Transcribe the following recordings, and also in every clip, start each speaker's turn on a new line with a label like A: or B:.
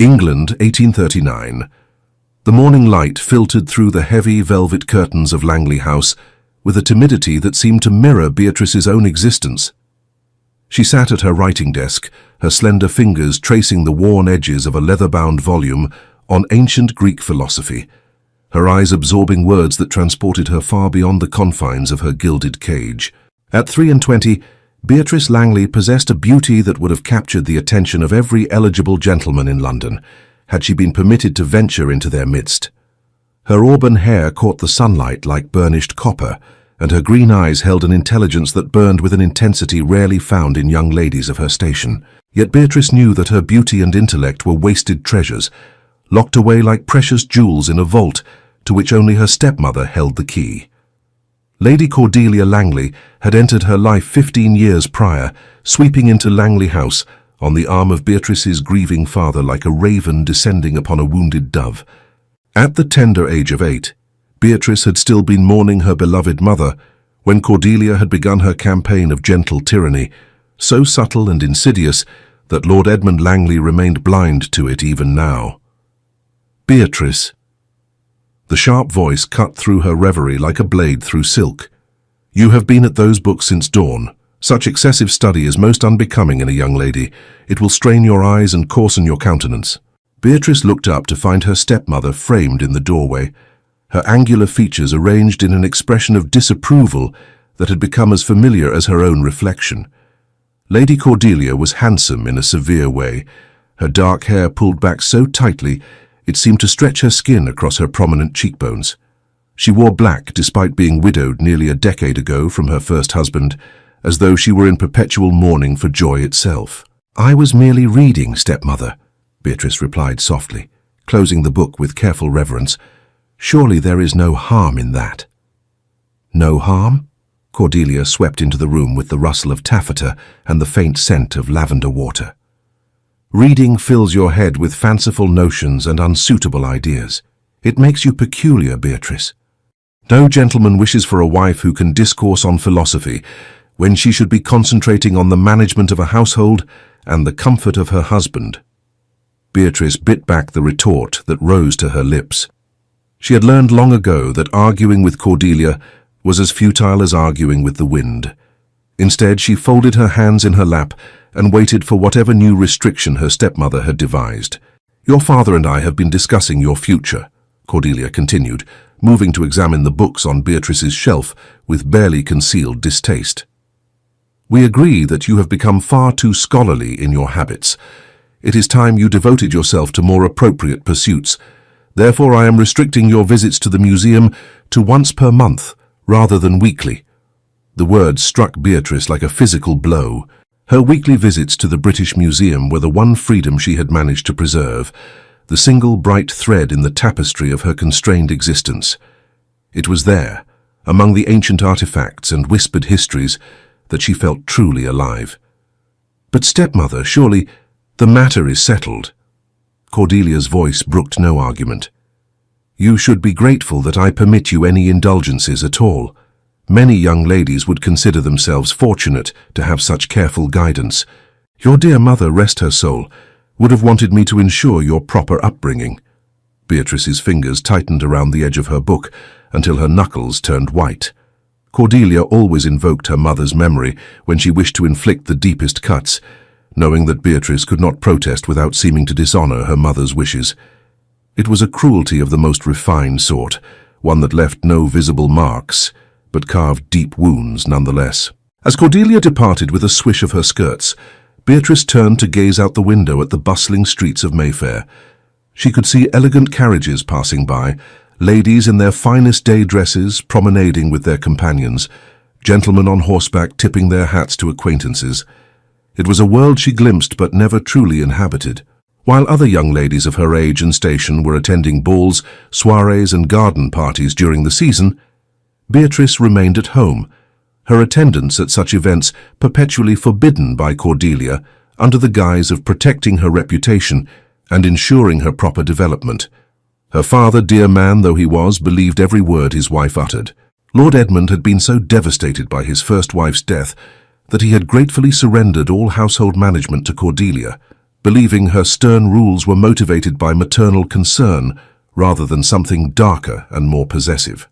A: England, 1839. The morning light filtered through the heavy velvet curtains of Langley House with a timidity that seemed to mirror Beatrice's own existence. She sat at her writing desk, her slender fingers tracing the worn edges of a leather-bound volume on ancient Greek philosophy, her eyes absorbing words that transported her far beyond the confines of her gilded cage. At 23, Beatrice Langley possessed a beauty that would have captured the attention of every eligible gentleman in London, had she been permitted to venture into their midst. Her auburn hair caught the sunlight like burnished copper, and her green eyes held an intelligence that burned with an intensity rarely found in young ladies of her station. Yet Beatrice knew that her beauty and intellect were wasted treasures, locked away like precious jewels in a vault to which only her stepmother held the key. Lady Cordelia Langley had entered her life 15 years prior, sweeping into Langley House on the arm of Beatrice's grieving father like a raven descending upon a wounded dove. At the tender age of 8, Beatrice had still been mourning her beloved mother when Cordelia had begun her campaign of gentle tyranny, so subtle and insidious that Lord Edmund Langley remained blind to it even now. Beatrice. The sharp voice cut through her reverie like a blade through silk. You have been at those books since dawn. Such excessive study is most unbecoming in a young lady. It will strain your eyes and coarsen your countenance. Beatrice looked up to find her stepmother framed in the doorway, her angular features arranged in an expression of disapproval that had become as familiar as her own reflection. Lady Cordelia was handsome in a severe way, her dark hair pulled back so tightly it seemed to stretch her skin across her prominent cheekbones. She wore black despite being widowed nearly a decade ago from her first husband, as though she were in perpetual mourning for joy itself. I was merely reading, stepmother, Beatrice replied softly, closing the book with careful reverence. Surely there is no harm in that. No harm? Cordelia swept into the room with the rustle of taffeta and the faint scent of lavender water. Reading fills your head with fanciful notions and unsuitable ideas. It makes you peculiar, Beatrice. No gentleman wishes for a wife who can discourse on philosophy when she should be concentrating on the management of a household and the comfort of her husband. Beatrice bit back the retort that rose to her lips. She had learned long ago that arguing with Cordelia was as futile as arguing with the wind. Instead, she folded her hands in her lap and waited for whatever new restriction her stepmother had devised. Your father and I have been discussing your future, Cordelia continued, moving to examine the books on Beatrice's shelf with barely concealed distaste. We agree that you have become far too scholarly in your habits. It is time you devoted yourself to more appropriate pursuits. Therefore, I am restricting your visits to the museum to once per month, rather than weekly. The words struck Beatrice like a physical blow. Her weekly visits to the British Museum were the one freedom she had managed to preserve, the single bright thread in the tapestry of her constrained existence. It was there, among the ancient artifacts and whispered histories, that she felt truly alive. But stepmother, surely the matter is settled. Cordelia's voice brooked no argument. You should be grateful that I permit you any indulgences at all. Many young ladies would consider themselves fortunate to have such careful guidance. Your dear mother, rest her soul, would have wanted me to ensure your proper upbringing. Beatrice's fingers tightened around the edge of her book until her knuckles turned white. Cordelia always invoked her mother's memory when she wished to inflict the deepest cuts, knowing that Beatrice could not protest without seeming to dishonor her mother's wishes. It was a cruelty of the most refined sort, one that left no visible marks, but carved deep wounds nonetheless. As Cordelia departed with a swish of her skirts, Beatrice turned to gaze out the window at the bustling streets of Mayfair. She could see elegant carriages passing by, ladies in their finest day dresses promenading with their companions, gentlemen on horseback tipping their hats to acquaintances. It was a world she glimpsed but never truly inhabited. While other young ladies of her age and station were attending balls, soirees and garden parties during the season, Beatrice remained at home, her attendance at such events perpetually forbidden by Cordelia under the guise of protecting her reputation and ensuring her proper development. Her father, dear man though he was, believed every word his wife uttered. Lord Edmund had been so devastated by his first wife's death that he had gratefully surrendered all household management to Cordelia, believing her stern rules were motivated by maternal concern rather than something darker and more possessive.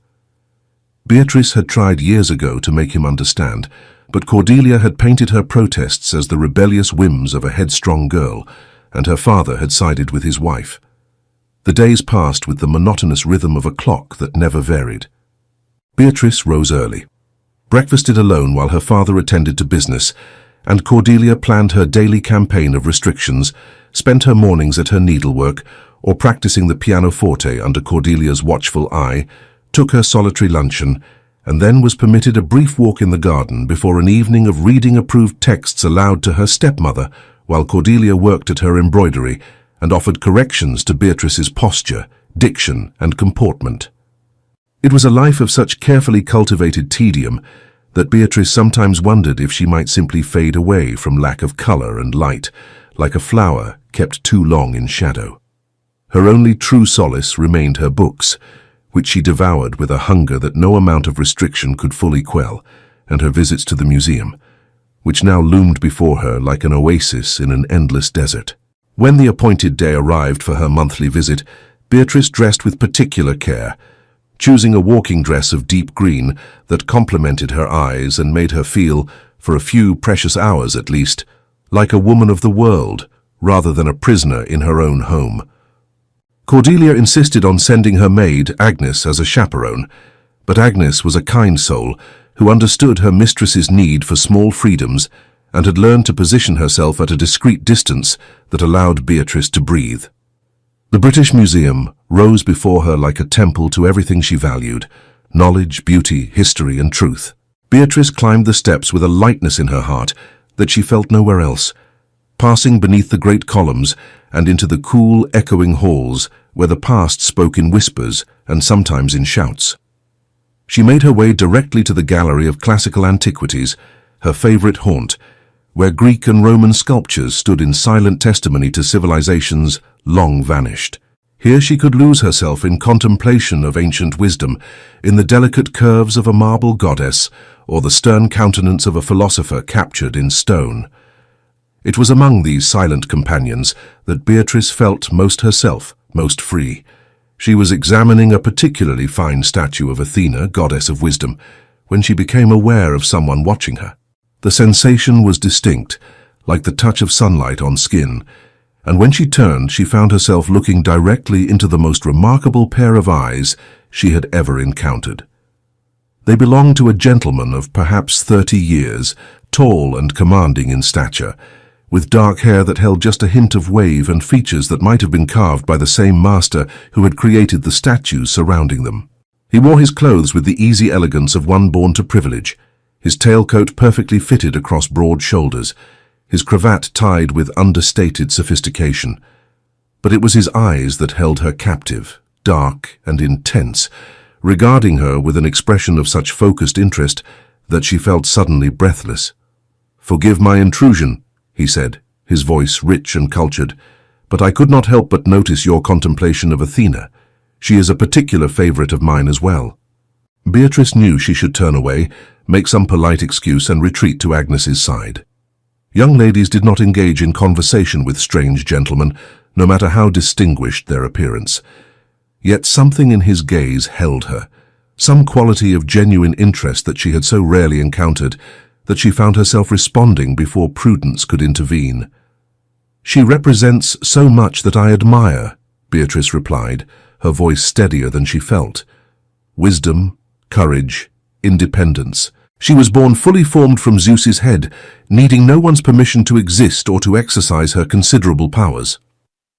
A: Beatrice had tried years ago to make him understand, but Cordelia had painted her protests as the rebellious whims of a headstrong girl, and her father had sided with his wife. The days passed with the monotonous rhythm of a clock that never varied. Beatrice rose early, breakfasted alone while her father attended to business, and Cordelia planned her daily campaign of restrictions, spent her mornings at her needlework or practicing the pianoforte under Cordelia's watchful eye, took her solitary luncheon, and then was permitted a brief walk in the garden before an evening of reading approved texts aloud to her stepmother while Cordelia worked at her embroidery and offered corrections to Beatrice's posture, diction, and comportment. It was a life of such carefully cultivated tedium that Beatrice sometimes wondered if she might simply fade away from lack of color and light, like a flower kept too long in shadow. Her only true solace remained her books, which she devoured with a hunger that no amount of restriction could fully quell, and her visits to the museum, which now loomed before her like an oasis in an endless desert. When the appointed day arrived for her monthly visit, Beatrice dressed with particular care, choosing a walking dress of deep green that complemented her eyes and made her feel, for a few precious hours at least, like a woman of the world rather than a prisoner in her own home. Cordelia insisted on sending her maid, Agnes, as a chaperone, but Agnes was a kind soul who understood her mistress's need for small freedoms and had learned to position herself at a discreet distance that allowed Beatrice to breathe. The British Museum rose before her like a temple to everything she valued: knowledge, beauty, history, and truth. Beatrice climbed the steps with a lightness in her heart that she felt nowhere else, passing beneath the great columns and into the cool, echoing halls where the past spoke in whispers and sometimes in shouts. She made her way directly to the Gallery of Classical Antiquities, her favorite haunt, where Greek and Roman sculptures stood in silent testimony to civilizations long vanished. Here she could lose herself in contemplation of ancient wisdom, in the delicate curves of a marble goddess, or the stern countenance of a philosopher captured in stone. It was among these silent companions that Beatrice felt most herself, most free. She was examining a particularly fine statue of Athena, goddess of wisdom, when she became aware of someone watching her. The sensation was distinct, like the touch of sunlight on skin, and when she turned, she found herself looking directly into the most remarkable pair of eyes she had ever encountered. They belonged to a gentleman of perhaps 30 years, tall and commanding in stature, with dark hair that held just a hint of wave and features that might have been carved by the same master who had created the statues surrounding them. He wore his clothes with the easy elegance of one born to privilege, his tailcoat perfectly fitted across broad shoulders, his cravat tied with understated sophistication. But it was his eyes that held her captive, dark and intense, regarding her with an expression of such focused interest that she felt suddenly breathless. "Forgive my intrusion," he said, his voice rich and cultured, "but I could not help but notice your contemplation of Athena. She is a particular favorite of mine as well." Beatrice knew she should turn away, make some polite excuse, and retreat to Agnes's side. Young ladies did not engage in conversation with strange gentlemen, no matter how distinguished their appearance. Yet something in his gaze held her, some quality of genuine interest that she had so rarely encountered, that she found herself responding before prudence could intervene. "She represents so much that I admire," Beatrice replied, her voice steadier than she felt. "Wisdom, courage, independence. She was born fully formed from Zeus's head, needing no one's permission to exist or to exercise her considerable powers."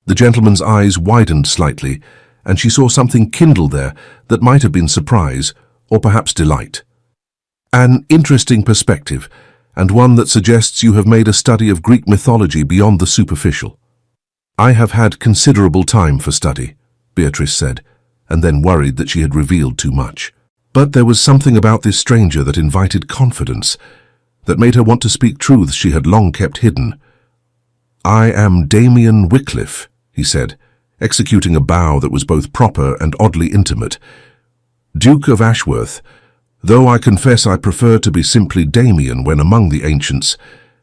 A: The gentleman's eyes widened slightly, and she saw something kindle there that might have been surprise, or perhaps delight. "An interesting perspective, and one that suggests you have made a study of Greek mythology beyond the superficial." "I have had considerable time for study," Beatrice said, and then worried that she had revealed too much. But there was something about this stranger that invited confidence, that made her want to speak truths she had long kept hidden. "I am Damien Wycliffe," he said, executing a bow that was both proper and oddly intimate. "Duke of Ashworth, though I confess I prefer to be simply Damien when among the ancients.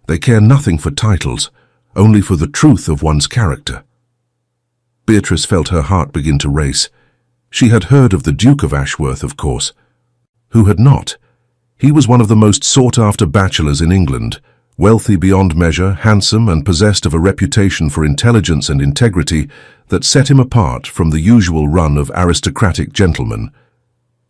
A: They care nothing for titles, only for the truth of one's character. Beatrice felt her heart begin to race. She had heard of the Duke of Ashworth, of course. Who had not? He was one of the most sought-after bachelors in England, wealthy beyond measure, handsome, and possessed of a reputation for intelligence and integrity that set him apart from the usual run of aristocratic gentlemen.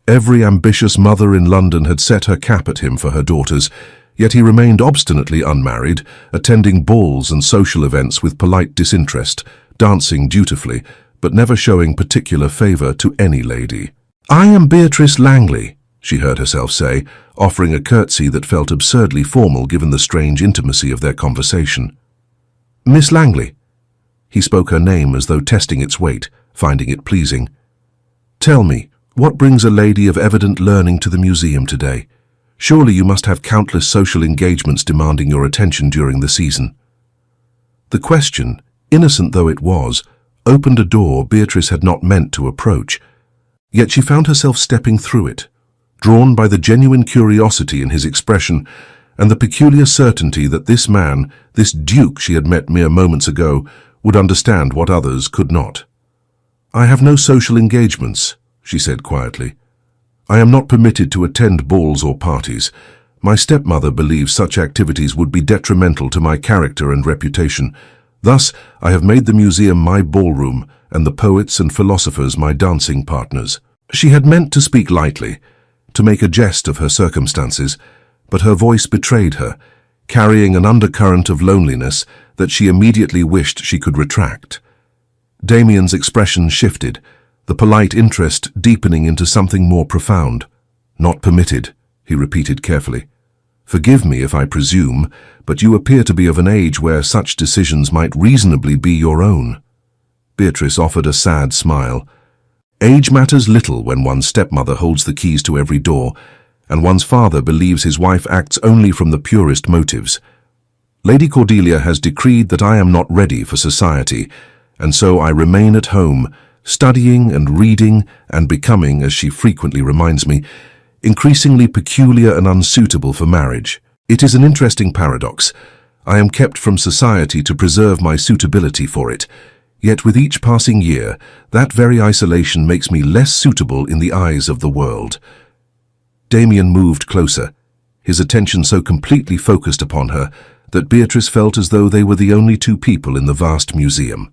A: Every ambitious mother in London had set her cap at him for her daughters, yet he remained obstinately unmarried, attending balls and social events with polite disinterest, dancing dutifully, but never showing particular favour to any lady. "I am Beatrice Langley," she heard herself say, offering a curtsy that felt absurdly formal given the strange intimacy of their conversation. "Miss Langley." He spoke her name as though testing its weight, finding it pleasing. "Tell me, what brings a lady of evident learning to the museum today? Surely you must have countless social engagements demanding your attention during the season." The question, innocent though it was, opened a door Beatrice had not meant to approach. Yet she found herself stepping through it, drawn by the genuine curiosity in his expression and the peculiar certainty that this man, this duke she had met mere moments ago, would understand what others could not. "I have no social engagements," she said quietly. "I am not permitted to attend balls or parties. My stepmother believes such activities would be detrimental to my character and reputation. Thus, I have made the museum my ballroom and the poets and philosophers my dancing partners." She had meant to speak lightly, to make a jest of her circumstances, but her voice betrayed her, carrying an undercurrent of loneliness that she immediately wished she could retract. Damien's expression shifted, the polite interest deepening into something more profound. "Not permitted," he repeated carefully. "Forgive me if I presume, but you appear to be of an age where such decisions might reasonably be your own." Beatrice offered a sad smile. Age matters little when one's stepmother holds the keys to every door, and one's father believes his wife acts only from the purest motives. "Lady Cordelia has decreed that I am not ready for society, and so I remain at home, studying and reading and becoming, as she frequently reminds me, increasingly peculiar and unsuitable for marriage. It is an interesting paradox. I am kept from society to preserve my suitability for it, yet with each passing year, that very isolation makes me less suitable in the eyes of the world." Damien moved closer, his attention so completely focused upon her that Beatrice felt as though they were the only two people in the vast museum.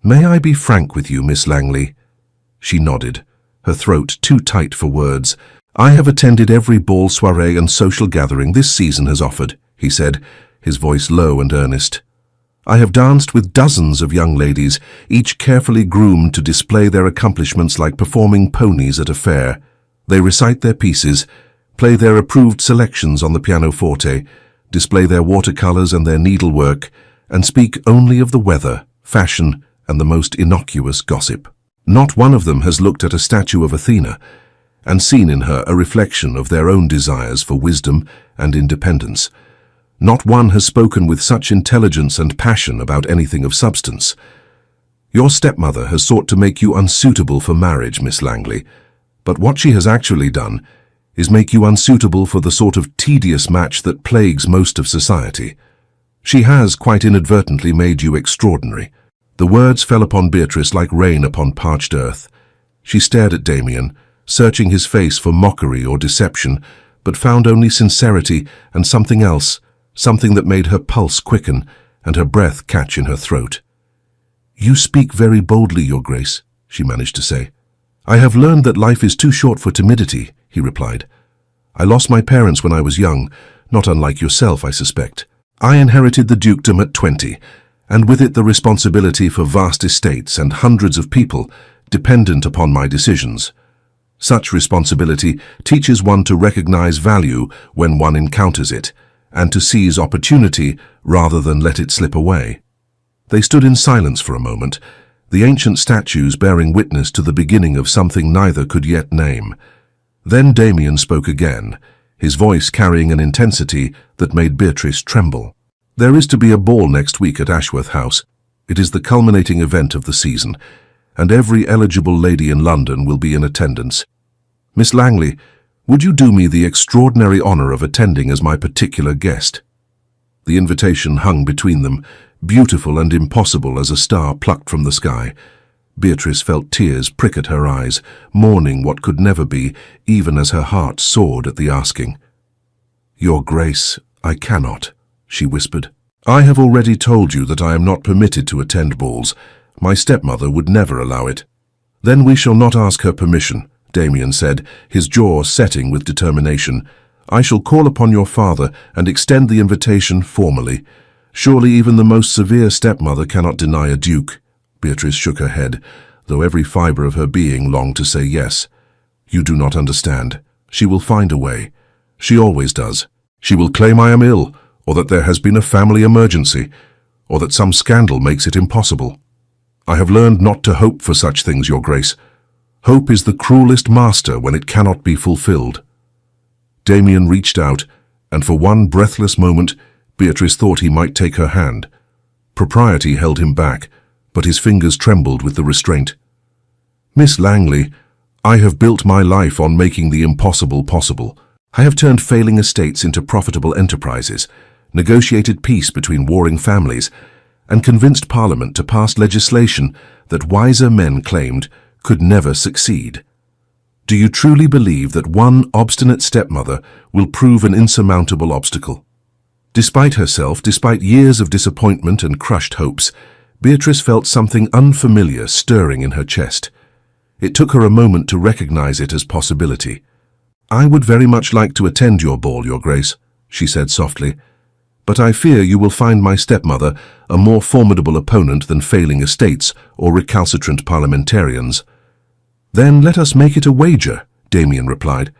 A: "May I be frank with you, Miss Langley?" She nodded, her throat too tight for words. "I have attended every ball, soirée and social gathering this season has offered," he said, his voice low and earnest. "I have danced with dozens of young ladies, each carefully groomed to display their accomplishments like performing ponies at a fair. They recite their pieces, play their approved selections on the pianoforte, display their watercolors and their needlework, and speak only of the weather, fashion, and the most innocuous gossip. Not one of them has looked at a statue of Athena and seen in her a reflection of their own desires for wisdom and independence. Not one has spoken with such intelligence and passion about anything of substance. Your stepmother has sought to make you unsuitable for marriage, Miss Langley, but what she has actually done is make you unsuitable for the sort of tedious match that plagues most of society. She has, quite inadvertently, made you extraordinary." The words fell upon Beatrice like rain upon parched earth. She stared at Damien, searching his face for mockery or deception, but found only sincerity and something else, something that made her pulse quicken and her breath catch in her throat. "You speak very boldly, Your Grace," she managed to say. "I have learned that life is too short for timidity," he replied. "I lost my parents when I was young, not unlike yourself, I suspect. I inherited the dukedom at 20, and with it the responsibility for vast estates and hundreds of people dependent upon my decisions. Such responsibility teaches one to recognize value when one encounters it, and to seize opportunity rather than let it slip away." They stood in silence for a moment, the ancient statues bearing witness to the beginning of something neither could yet name. Then Damien spoke again, his voice carrying an intensity that made Beatrice tremble. "There is to be a ball next week at Ashworth House. It is the culminating event of the season, and every eligible lady in London will be in attendance. Miss Langley, would you do me the extraordinary honor of attending as my particular guest?" The invitation hung between them, beautiful and impossible as a star plucked from the sky. Beatrice felt tears prick at her eyes, mourning what could never be, even as her heart soared at the asking. "Your Grace, I cannot," she whispered. "I have already told you that I am not permitted to attend balls. My stepmother would never allow it." "Then we shall not ask her permission," Damien said, his jaw setting with determination. "I shall call upon your father and extend the invitation formally. Surely even the most severe stepmother cannot deny a duke." Beatrice shook her head, though every fibre of her being longed to say yes. "You do not understand. She will find a way. She always does. She will claim I am ill, or that there has been a family emergency, or that some scandal makes it impossible. I have learned not to hope for such things, Your Grace. Hope is the cruelest master when it cannot be fulfilled." Damien reached out, and for one breathless moment, Beatrice thought he might take her hand. Propriety held him back, but his fingers trembled with the restraint. "Miss Langley, I have built my life on making the impossible possible. I have turned failing estates into profitable enterprises, negotiated peace between warring families, and convinced Parliament to pass legislation that wiser men claimed could never succeed. Do you truly believe that one obstinate stepmother will prove an insurmountable obstacle?" Despite herself, despite years of disappointment and crushed hopes, Beatrice felt something unfamiliar stirring in her chest. It took her a moment to recognize it as possibility. "I would very much like to attend your ball, Your Grace," she said softly, "but I fear you will find my stepmother a more formidable opponent than failing estates or recalcitrant parliamentarians." "Then let us make it a wager," Damien replied,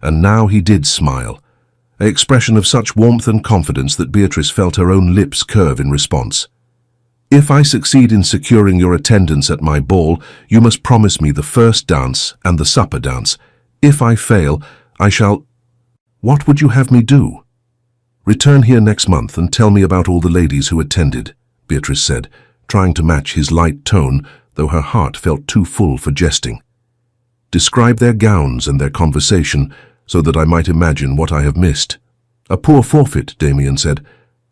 A: and now he did smile, an expression of such warmth and confidence that Beatrice felt her own lips curve in response. "If I succeed in securing your attendance at my ball, you must promise me the first dance and the supper dance. If I fail, I shall—" "What would you have me do?" "Return here next month and tell me about all the ladies who attended," Beatrice said, trying to match his light tone, though her heart felt too full for jesting. "Describe their gowns and their conversation, so that I might imagine what I have missed." "A poor forfeit," Damien said,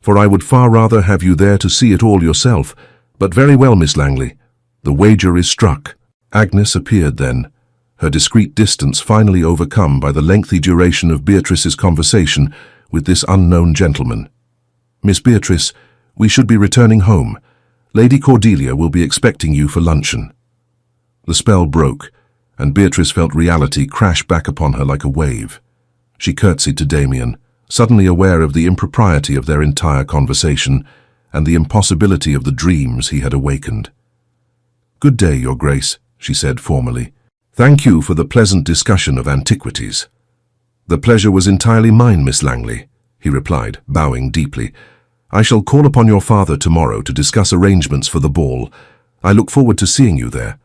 A: "for I would far rather have you there to see it all yourself. But very well, Miss Langley. The wager is struck." Agnes appeared then, her discreet distance finally overcome by the lengthy duration of Beatrice's conversation with this unknown gentleman. "Miss Beatrice, we should be returning home. Lady Cordelia will be expecting you for luncheon." The spell broke, and Beatrice felt reality crash back upon her like a wave. She curtsied to Damien, suddenly aware of the impropriety of their entire conversation and the impossibility of the dreams he had awakened. "Good day, Your Grace," she said formally. "Thank you for the pleasant discussion of antiquities." "The pleasure was entirely mine, Miss Langley," he replied, bowing deeply. "I shall call upon your father tomorrow to discuss arrangements for the ball. I look forward to seeing you there."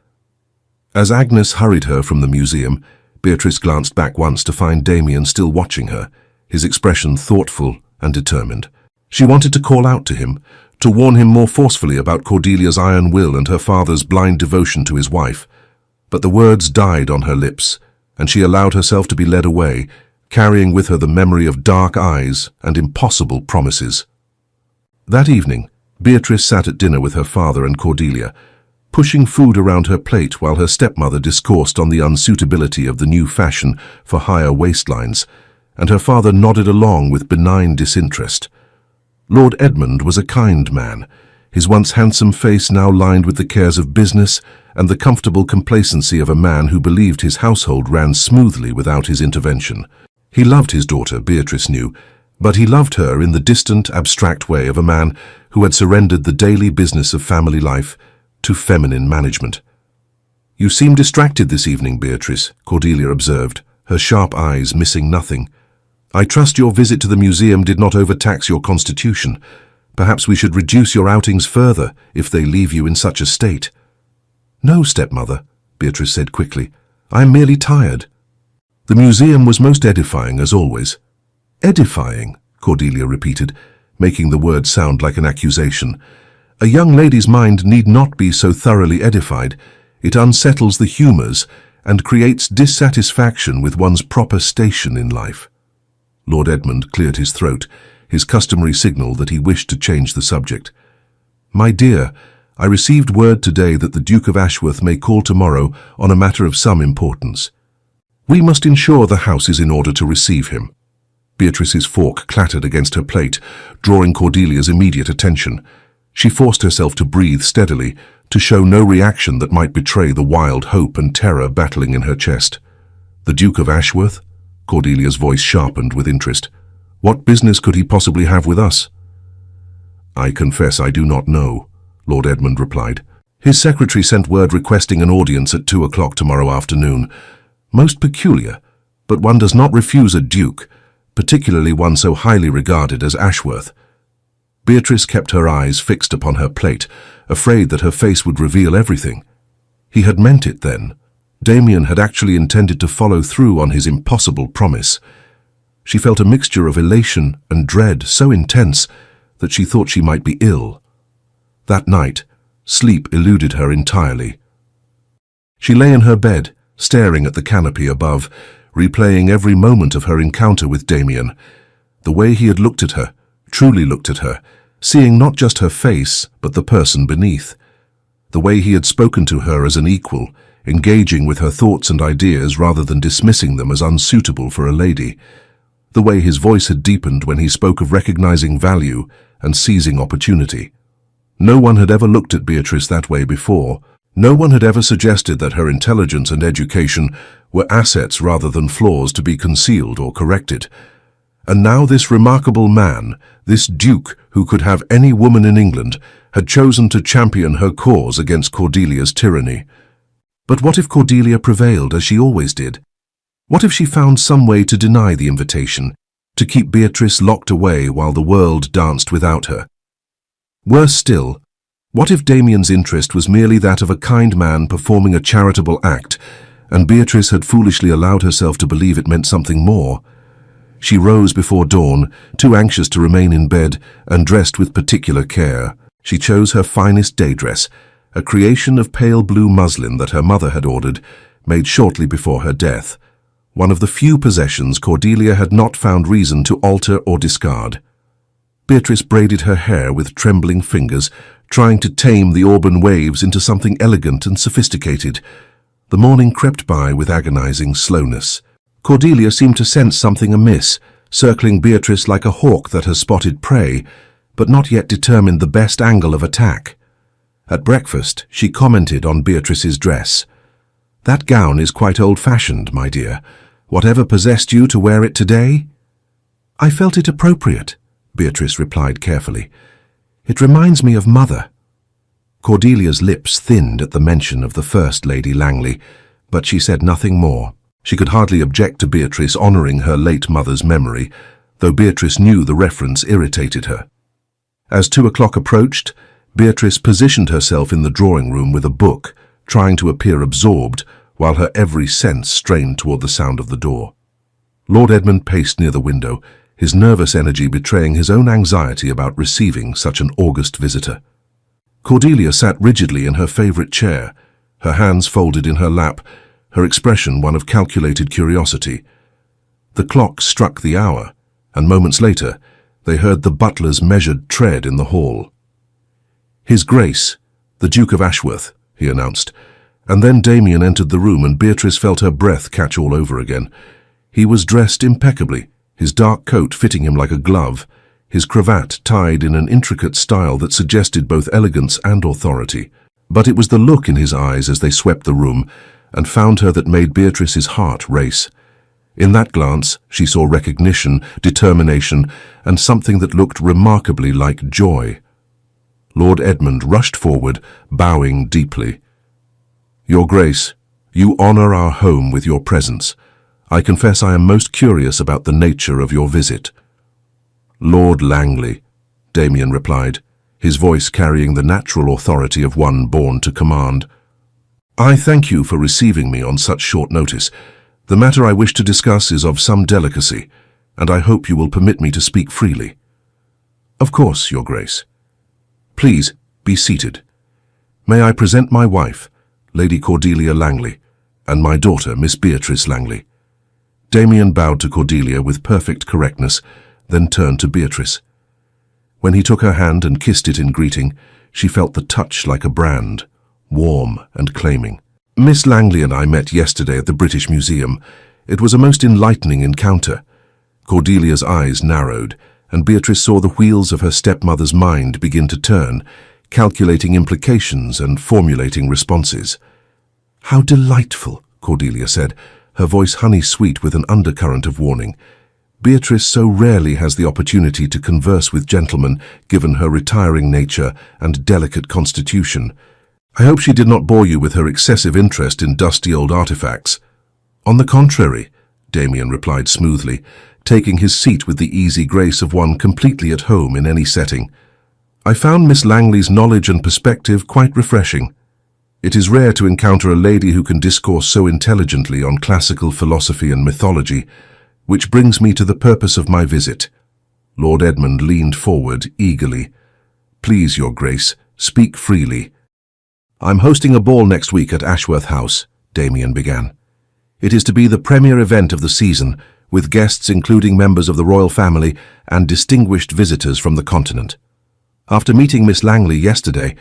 A: As Agnes hurried her from the museum, Beatrice glanced back once to find Damien still watching her, his expression thoughtful and determined. She wanted to call out to him, to warn him more forcefully about Cordelia's iron will and her father's blind devotion to his wife. But the words died on her lips, and she allowed herself to be led away, carrying with her the memory of dark eyes and impossible promises. That evening, Beatrice sat at dinner with her father and Cordelia, pushing food around her plate while her stepmother discoursed on the unsuitability of the new fashion for higher waistlines, and her father nodded along with benign disinterest. Lord Edmund was a kind man, his once handsome face now lined with the cares of business and the comfortable complacency of a man who believed his household ran smoothly without his intervention. He loved his daughter, Beatrice knew, but he loved her in the distant, abstract way of a man who had surrendered the daily business of family life to feminine management. "You seem distracted this evening, Beatrice," Cordelia observed, her sharp eyes missing nothing. "I trust your visit to the museum did not overtax your constitution. Perhaps we should reduce your outings further if they leave you in such a state." "No, stepmother," Beatrice said quickly. "I am merely tired." The museum was most edifying, as always. "Edifying," Cordelia repeated, making the word sound like an accusation. "A young lady's mind need not be so thoroughly edified. It unsettles the humours and creates dissatisfaction with one's proper station in life." Lord Edmund cleared his throat, his customary signal that he wished to change the subject. "My dear, I received word today that the Duke of Ashworth may call tomorrow on a matter of some importance. We must ensure the house is in order to receive him." Beatrice's fork clattered against her plate, drawing Cordelia's immediate attention. She forced herself to breathe steadily, to show no reaction that might betray the wild hope and terror battling in her chest. "The Duke of Ashworth?" Cordelia's voice sharpened with interest. "What business could he possibly have with us?" "I confess I do not know," Lord Edmund replied. "His secretary sent word requesting an audience at 2 o'clock tomorrow afternoon. Most peculiar, but one does not refuse a duke, particularly one so highly regarded as Ashworth." Beatrice kept her eyes fixed upon her plate, afraid that her face would reveal everything. He had meant it then. Damien had actually intended to follow through on his impossible promise. She felt a mixture of elation and dread so intense that she thought she might be ill. That night, sleep eluded her entirely. She lay in her bed, staring at the canopy above, replaying every moment of her encounter with Damien. The way he had looked at her, truly looked at her, seeing not just her face, but the person beneath. The way he had spoken to her as an equal, engaging with her thoughts and ideas rather than dismissing them as unsuitable for a lady. The way his voice had deepened when he spoke of recognizing value and seizing opportunity. No one had ever looked at Beatrice that way before. No one had ever suggested that her intelligence and education were assets rather than flaws to be concealed or corrected. And now this remarkable man, this duke who could have any woman in England, had chosen to champion her cause against Cordelia's tyranny. But what if Cordelia prevailed as she always did? What if she found some way to deny the invitation, to keep Beatrice locked away while the world danced without her? Worse still, what if Damien's interest was merely that of a kind man performing a charitable act, and Beatrice had foolishly allowed herself to believe it meant something more? She rose before dawn, too anxious to remain in bed, and dressed with particular care. She chose her finest day dress, a creation of pale blue muslin that her mother had ordered, made shortly before her death, one of the few possessions Cordelia had not found reason to alter or discard. Beatrice braided her hair with trembling fingers, trying to tame the auburn waves into something elegant and sophisticated. The morning crept by with agonizing slowness. Cordelia seemed to sense something amiss, circling Beatrice like a hawk that has spotted prey, but not yet determined the best angle of attack. At breakfast, she commented on Beatrice's dress. "That gown is quite old-fashioned, my dear. Whatever possessed you to wear it today?" "I felt it appropriate," Beatrice replied carefully. "It reminds me of Mother." Cordelia's lips thinned at the mention of the First Lady Langley, but she said nothing more. She could hardly object to Beatrice honouring her late mother's memory, though Beatrice knew the reference irritated her. As 2 o'clock approached, Beatrice positioned herself in the drawing-room with a book, trying to appear absorbed, while her every sense strained toward the sound of the door. Lord Edmund paced near the window, his nervous energy betraying his own anxiety about receiving such an august visitor. Cordelia sat rigidly in her favourite chair, her hands folded in her lap, her expression one of calculated curiosity. The clock struck the hour, and moments later they heard the butler's measured tread in the hall. "His Grace, the Duke of Ashworth," he announced, and then Damien entered the room and Beatrice felt her breath catch all over again. He was dressed impeccably, his dark coat fitting him like a glove, his cravat tied in an intricate style that suggested both elegance and authority. But it was the look in his eyes as they swept the room and found her that made Beatrice's heart race. In that glance she saw recognition, determination, and something that looked remarkably like joy. Lord Edmund rushed forward, bowing deeply. "Your Grace, you honour our home with your presence. I confess I am most curious about the nature of your visit." "Lord Langley," Damien replied, his voice carrying the natural authority of one born to command. "I thank you for receiving me on such short notice. The matter I wish to discuss is of some delicacy, and I hope you will permit me to speak freely." "Of course, Your Grace." "Please, be seated. May I present my wife, Lady Cordelia Langley, and my daughter, Miss Beatrice Langley." Damien bowed to Cordelia with perfect correctness, then turned to Beatrice. When he took her hand and kissed it in greeting, she felt the touch like a brand, warm and claiming. "Miss Langley and I met yesterday at the British Museum. It was a most enlightening encounter." Cordelia's eyes narrowed, and Beatrice saw the wheels of her stepmother's mind begin to turn, calculating implications and formulating responses. "How delightful," Cordelia said, her voice honey-sweet with an undercurrent of warning. Beatrice so rarely has the opportunity to converse with gentlemen, given her retiring nature and delicate constitution. "I hope she did not bore you with her excessive interest in dusty old artifacts." "On the contrary," Damien replied smoothly, taking his seat with the easy grace of one completely at home in any setting. "I found Miss Langley's knowledge and perspective quite refreshing. It is rare to encounter a lady who can discourse so intelligently on classical philosophy and mythology, which brings me to the purpose of my visit." Lord Edmund leaned forward eagerly. "Please, Your Grace, speak freely." "I'm hosting a ball next week at Ashworth House," Damien began. "It is to be the premier event of the season, with guests including members of the royal family and distinguished visitors from the continent. After meeting Miss Langley yesterday,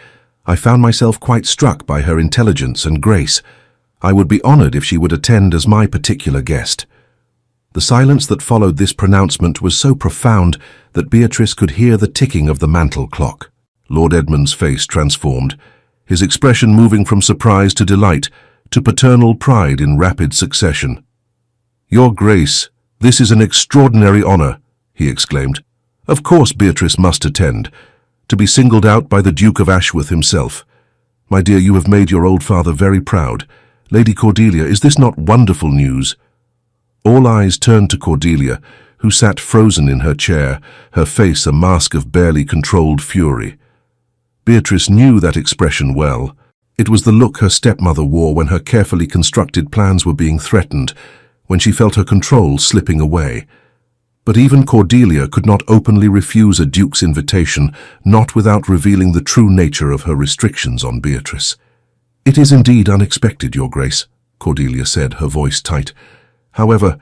A: I found myself quite struck by her intelligence and grace. I would be honored if she would attend as my particular guest." The silence that followed this pronouncement was so profound that Beatrice could hear the ticking of the mantel clock. Lord Edmund's face transformed, his expression moving from surprise to delight to paternal pride in rapid succession. "Your Grace, this is an extraordinary honor," he exclaimed. "Of course Beatrice must attend, to be singled out by the Duke of Ashworth himself. My dear, you have made your old father very proud. Lady Cordelia, is this not wonderful news?" All eyes turned to Cordelia, who sat frozen in her chair, her face a mask of barely controlled fury. Beatrice knew that expression well. It was the look her stepmother wore when her carefully constructed plans were being threatened, when she felt her control slipping away. But even Cordelia could not openly refuse a duke's invitation, not without revealing the true nature of her restrictions on Beatrice. "It is indeed unexpected, Your Grace," Cordelia said, her voice tight. "However,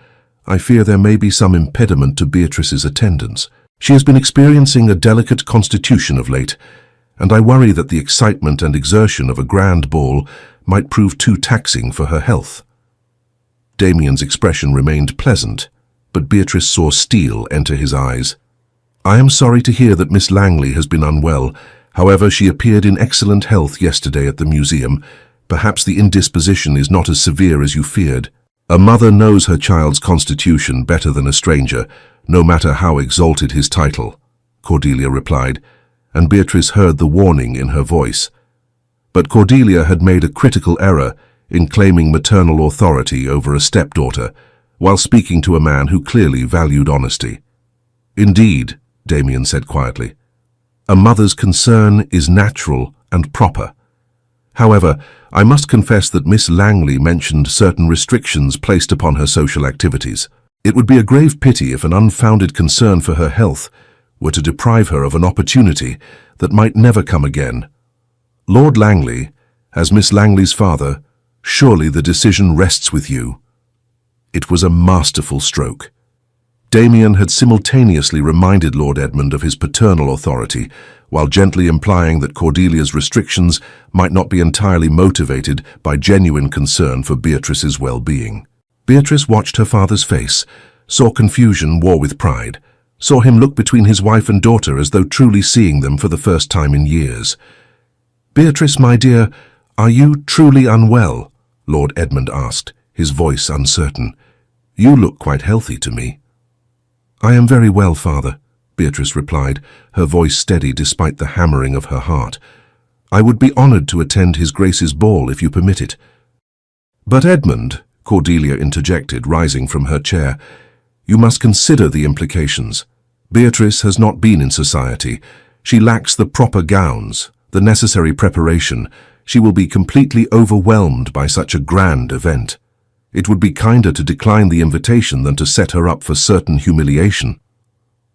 A: I fear there may be some impediment to Beatrice's attendance. She has been experiencing a delicate constitution of late, and I worry that the excitement and exertion of a grand ball might prove too taxing for her health." Damien's expression remained pleasant, but Beatrice saw steel enter his eyes. "I am sorry to hear that Miss Langley has been unwell. However, she appeared in excellent health yesterday at the museum. Perhaps the indisposition is not as severe as you feared." "A mother knows her child's constitution better than a stranger, no matter how exalted his title," Cordelia replied, and Beatrice heard the warning in her voice. But Cordelia had made a critical error in claiming maternal authority over a stepdaughter, while speaking to a man who clearly valued honesty. "Indeed," Damien said quietly, "a mother's concern is natural and proper. However, I must confess that Miss Langley mentioned certain restrictions placed upon her social activities. It would be a grave pity if an unfounded concern for her health were to deprive her of an opportunity that might never come again. Lord Langley, as Miss Langley's father, surely the decision rests with you." It was a masterful stroke. Damien had simultaneously reminded Lord Edmund of his paternal authority, while gently implying that Cordelia's restrictions might not be entirely motivated by genuine concern for Beatrice's well-being. Beatrice watched her father's face, saw confusion war with pride, saw him look between his wife and daughter as though truly seeing them for the first time in years. "Beatrice, my dear, are you truly unwell?" Lord Edmund asked, his voice uncertain. "You look quite healthy to me." "I am very well, father," Beatrice replied, her voice steady despite the hammering of her heart. "I would be honored to attend His Grace's ball if you permit it." "But Edmund," Cordelia interjected, rising from her chair, "you must consider the implications. Beatrice has not been in society. She lacks the proper gowns, the necessary preparation. She will be completely overwhelmed by such a grand event. It would be kinder to decline the invitation than to set her up for certain humiliation."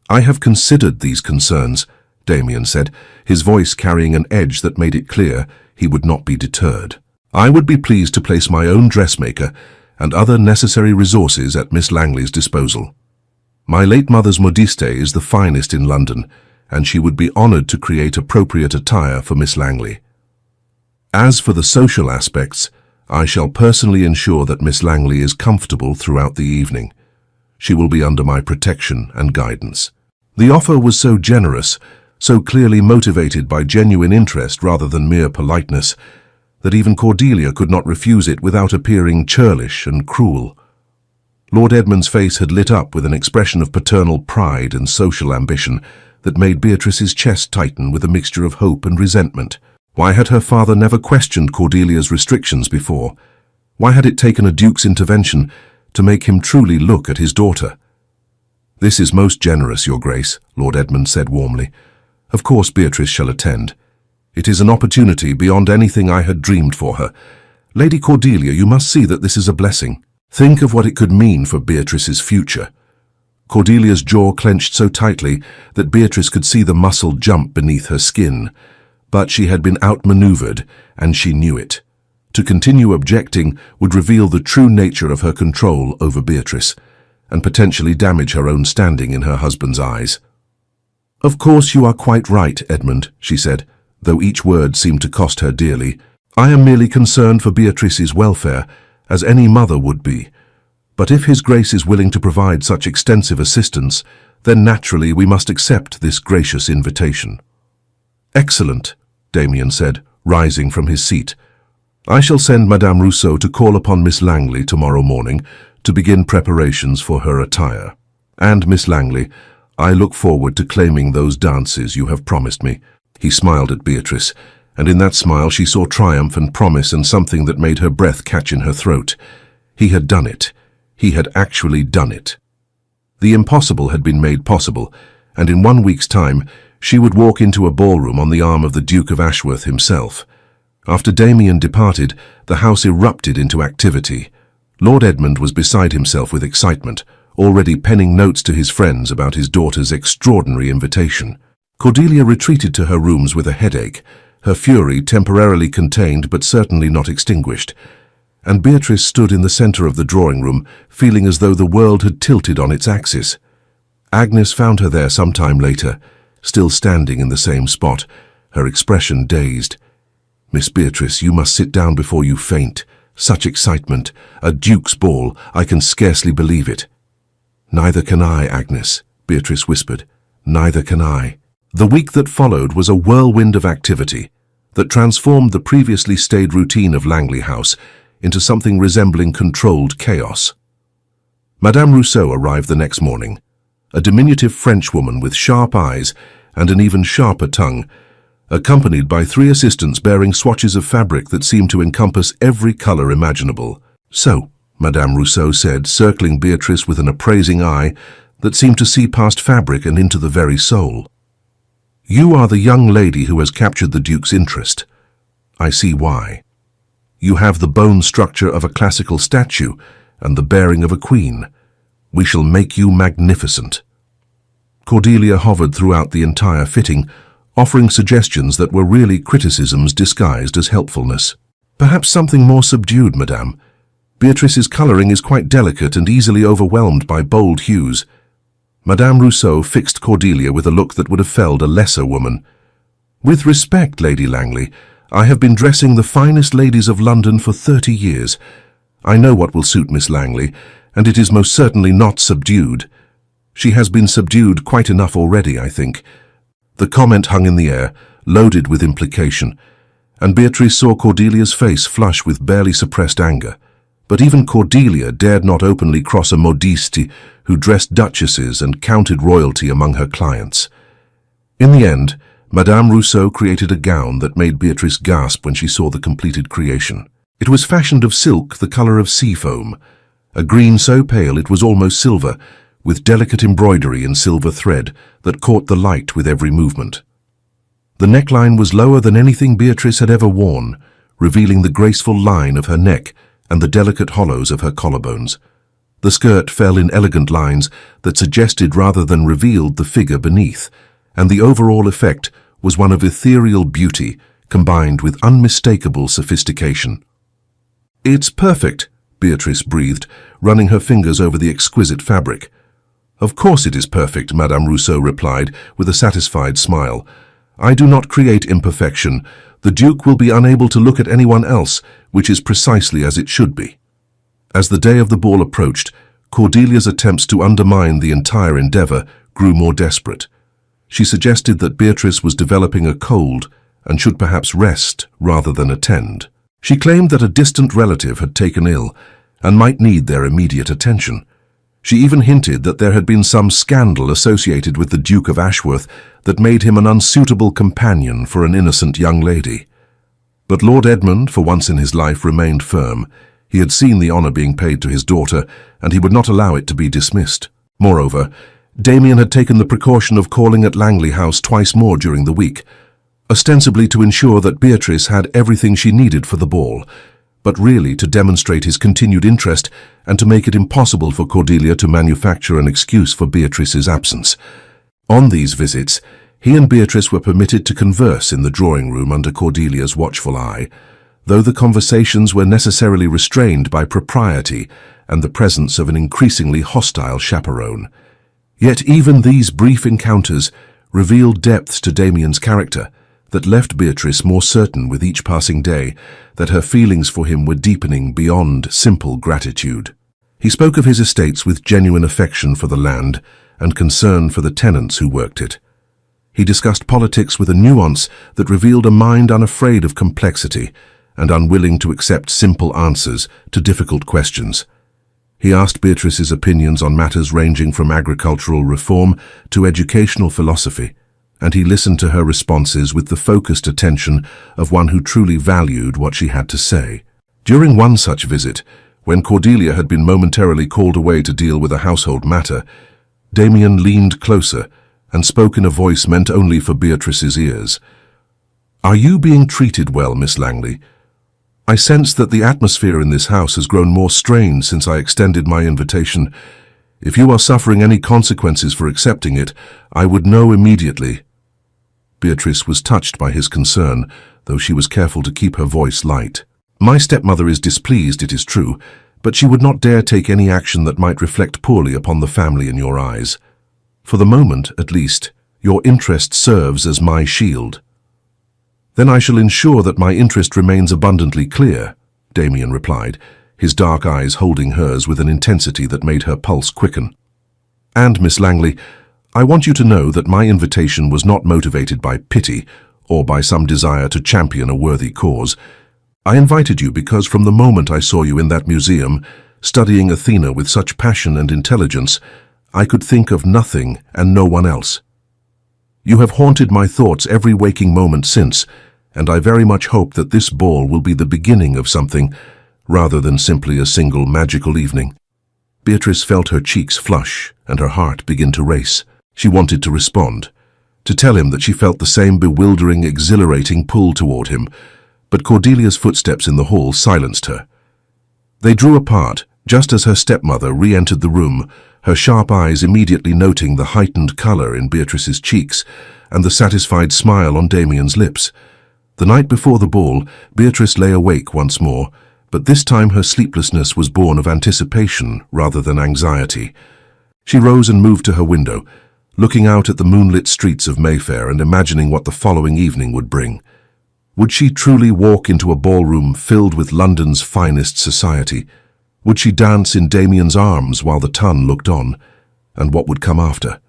A: "I have considered these concerns," Damien said, his voice carrying an edge that made it clear he would not be deterred. "I would be pleased to place my own dressmaker and other necessary resources at Miss Langley's disposal." My late mother's modiste is the finest in London, and she would be honoured to create appropriate attire for Miss Langley. As for the social aspects, I shall personally ensure that Miss Langley is comfortable throughout the evening. She will be under my protection and guidance." The offer was so generous, so clearly motivated by genuine interest rather than mere politeness, that even Cordelia could not refuse it without appearing churlish and cruel. Lord Edmund's face had lit up with an expression of paternal pride and social ambition that made Beatrice's chest tighten with a mixture of hope and resentment. Why had her father never questioned Cordelia's restrictions before? Why had it taken a duke's intervention to make him truly look at his daughter? "This is most generous, Your Grace," Lord Edmund said warmly. "Of course Beatrice shall attend. It is an opportunity beyond anything I had dreamed for her. Lady Cordelia, you must see that this is a blessing. Think of what it could mean for Beatrice's future." Cordelia's jaw clenched so tightly that Beatrice could see the muscle jump beneath her skin. But she had been outmaneuvered, and she knew it. To continue objecting would reveal the true nature of her control over Beatrice, and potentially damage her own standing in her husband's eyes. "Of course you are quite right, Edmund," she said, though each word seemed to cost her dearly. "I am merely concerned for Beatrice's welfare, as any mother would be. But if His Grace is willing to provide such extensive assistance, then naturally we must accept this gracious invitation." "Excellent," Damien said, rising from his seat. "I shall send Madame Rousseau to call upon Miss Langley tomorrow morning to begin preparations for her attire. And, Miss Langley, I look forward to claiming those dances you have promised me." He smiled at Beatrice, and in that smile she saw triumph and promise and something that made her breath catch in her throat. He had done it. He had actually done it. The impossible had been made possible, and in 1 week's time she would walk into a ballroom on the arm of the Duke of Ashworth himself. After Damien departed, the house erupted into activity. Lord Edmund was beside himself with excitement, already penning notes to his friends about his daughter's extraordinary invitation. Cordelia retreated to her rooms with a headache, her fury temporarily contained but certainly not extinguished, and Beatrice stood in the centre of the drawing-room, feeling as though the world had tilted on its axis. Agnes found her there some time later, still standing in the same spot, her expression dazed. "Miss Beatrice, you must sit down before you faint. Such excitement! A duke's ball! I can scarcely believe it." "Neither can I, Agnes," Beatrice whispered. "Neither can I." The week that followed was a whirlwind of activity that transformed the previously staid routine of Langley House into something resembling controlled chaos. Madame Rousseau arrived the next morning, a diminutive Frenchwoman with sharp eyes and an even sharper tongue, accompanied by 3 assistants bearing swatches of fabric that seemed to encompass every colour imaginable. "So," Madame Rousseau said, circling Beatrice with an appraising eye that seemed to see past fabric and into the very soul. "You are the young lady who has captured the Duke's interest. I see why. You have the bone structure of a classical statue and the bearing of a queen. We shall make you magnificent." Cordelia hovered throughout the entire fitting, offering suggestions that were really criticisms disguised as helpfulness. "Perhaps something more subdued, madame. Beatrice's colouring is quite delicate and easily overwhelmed by bold hues." Madame Rousseau fixed Cordelia with a look that would have felled a lesser woman. "With respect, Lady Langley, I have been dressing the finest ladies of London for 30 years. I know what will suit Miss Langley, and it is most certainly not subdued. She has been subdued quite enough already, I think." The comment hung in the air, loaded with implication, and Beatrice saw Cordelia's face flush with barely suppressed anger. But even Cordelia dared not openly cross a modiste who dressed duchesses and counted royalty among her clients. In the end, Madame Rousseau created a gown that made Beatrice gasp when she saw the completed creation. It was fashioned of silk the colour of sea foam, a green so pale it was almost silver, with delicate embroidery in silver thread that caught the light with every movement. The neckline was lower than anything Beatrice had ever worn, revealing the graceful line of her neck and the delicate hollows of her collarbones. The skirt fell in elegant lines that suggested rather than revealed the figure beneath, and the overall effect was one of ethereal beauty combined with unmistakable sophistication. "It's perfect," Beatrice breathed, running her fingers over the exquisite fabric. "Of course it is perfect," Madame Rousseau replied, with a satisfied smile. "I do not create imperfection. The Duke will be unable to look at anyone else, which is precisely as it should be." As the day of the ball approached, Cordelia's attempts to undermine the entire endeavor grew more desperate. She suggested that Beatrice was developing a cold and should perhaps rest rather than attend. She claimed that a distant relative had taken ill and might need their immediate attention. She even hinted that there had been some scandal associated with the Duke of Ashworth that made him an unsuitable companion for an innocent young lady. But Lord Edmund, for once in his life, remained firm. He had seen the honour being paid to his daughter, and he would not allow it to be dismissed. Moreover, Damien had taken the precaution of calling at Langley House twice more during the week, ostensibly to ensure that Beatrice had everything she needed for the ball, but really to demonstrate his continued interest and to make it impossible for Cordelia to manufacture an excuse for Beatrice's absence. On these visits, he and Beatrice were permitted to converse in the drawing room under Cordelia's watchful eye, though the conversations were necessarily restrained by propriety and the presence of an increasingly hostile chaperone. Yet even these brief encounters revealed depths to Damien's character that left Beatrice more certain with each passing day that her feelings for him were deepening beyond simple gratitude. He spoke of his estates with genuine affection for the land and concern for the tenants who worked it. He discussed politics with a nuance that revealed a mind unafraid of complexity and unwilling to accept simple answers to difficult questions. He asked Beatrice's opinions on matters ranging from agricultural reform to educational philosophy, and he listened to her responses with the focused attention of one who truly valued what she had to say. During one such visit, when Cordelia had been momentarily called away to deal with a household matter, Damien leaned closer and spoke in a voice meant only for Beatrice's ears. "Are you being treated well, Miss Langley? I sense that the atmosphere in this house has grown more strained since I extended my invitation. If you are suffering any consequences for accepting it, I would know immediately." Beatrice was touched by his concern, though she was careful to keep her voice light. "My stepmother is displeased, it is true, but she would not dare take any action that might reflect poorly upon the family in your eyes. For the moment, at least, your interest serves as my shield." "Then I shall ensure that my interest remains abundantly clear," Damien replied, his dark eyes holding hers with an intensity that made her pulse quicken. "And, Miss Langley, I want you to know that my invitation was not motivated by pity or by some desire to champion a worthy cause. I invited you because from the moment I saw you in that museum, studying Athena with such passion and intelligence, I could think of nothing and no one else. You have haunted my thoughts every waking moment since, and I very much hope that this ball will be the beginning of something, rather than simply a single magical evening." Beatrice felt her cheeks flush and her heart begin to race. She wanted to respond, to tell him that she felt the same bewildering, exhilarating pull toward him, but Cordelia's footsteps in the hall silenced her. They drew apart just as her stepmother re-entered the room, her sharp eyes immediately noting the heightened color in Beatrice's cheeks and the satisfied smile on Damien's lips. The night before the ball, Beatrice lay awake once more, but this time her sleeplessness was born of anticipation rather than anxiety. She rose and moved to her window, looking out at the moonlit streets of Mayfair and imagining what the following evening would bring. Would she truly walk into a ballroom filled with London's finest society? Would she dance in Damien's arms while the Tun looked on? And what would come after?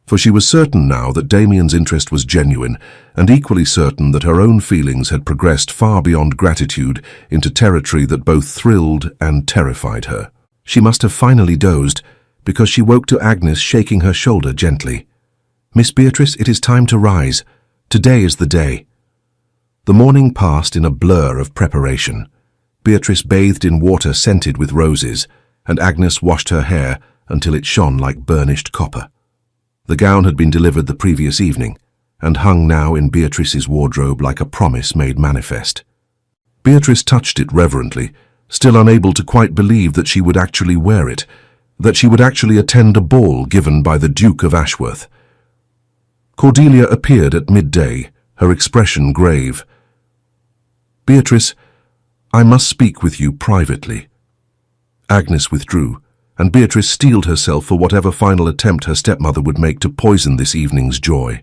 A: For she was certain now that Damien's interest was genuine, and equally certain that her own feelings had progressed far beyond gratitude into territory that both thrilled and terrified her. She must have finally dozed, because she woke to Agnes shaking her shoulder gently. "Miss Beatrice, it is time to rise. Today is the day." The morning passed in a blur of preparation. Beatrice bathed in water scented with roses, and Agnes washed her hair until it shone like burnished copper. The gown had been delivered the previous evening, and hung now in Beatrice's wardrobe like a promise made manifest. Beatrice touched it reverently, still unable to quite believe that she would actually wear it, that she would actually attend a ball given by the Duke of Ashworth. Cordelia appeared at midday, her expression grave. "Beatrice, I must speak with you privately." Agnes withdrew, and Beatrice steeled herself for whatever final attempt her stepmother would make to poison this evening's joy.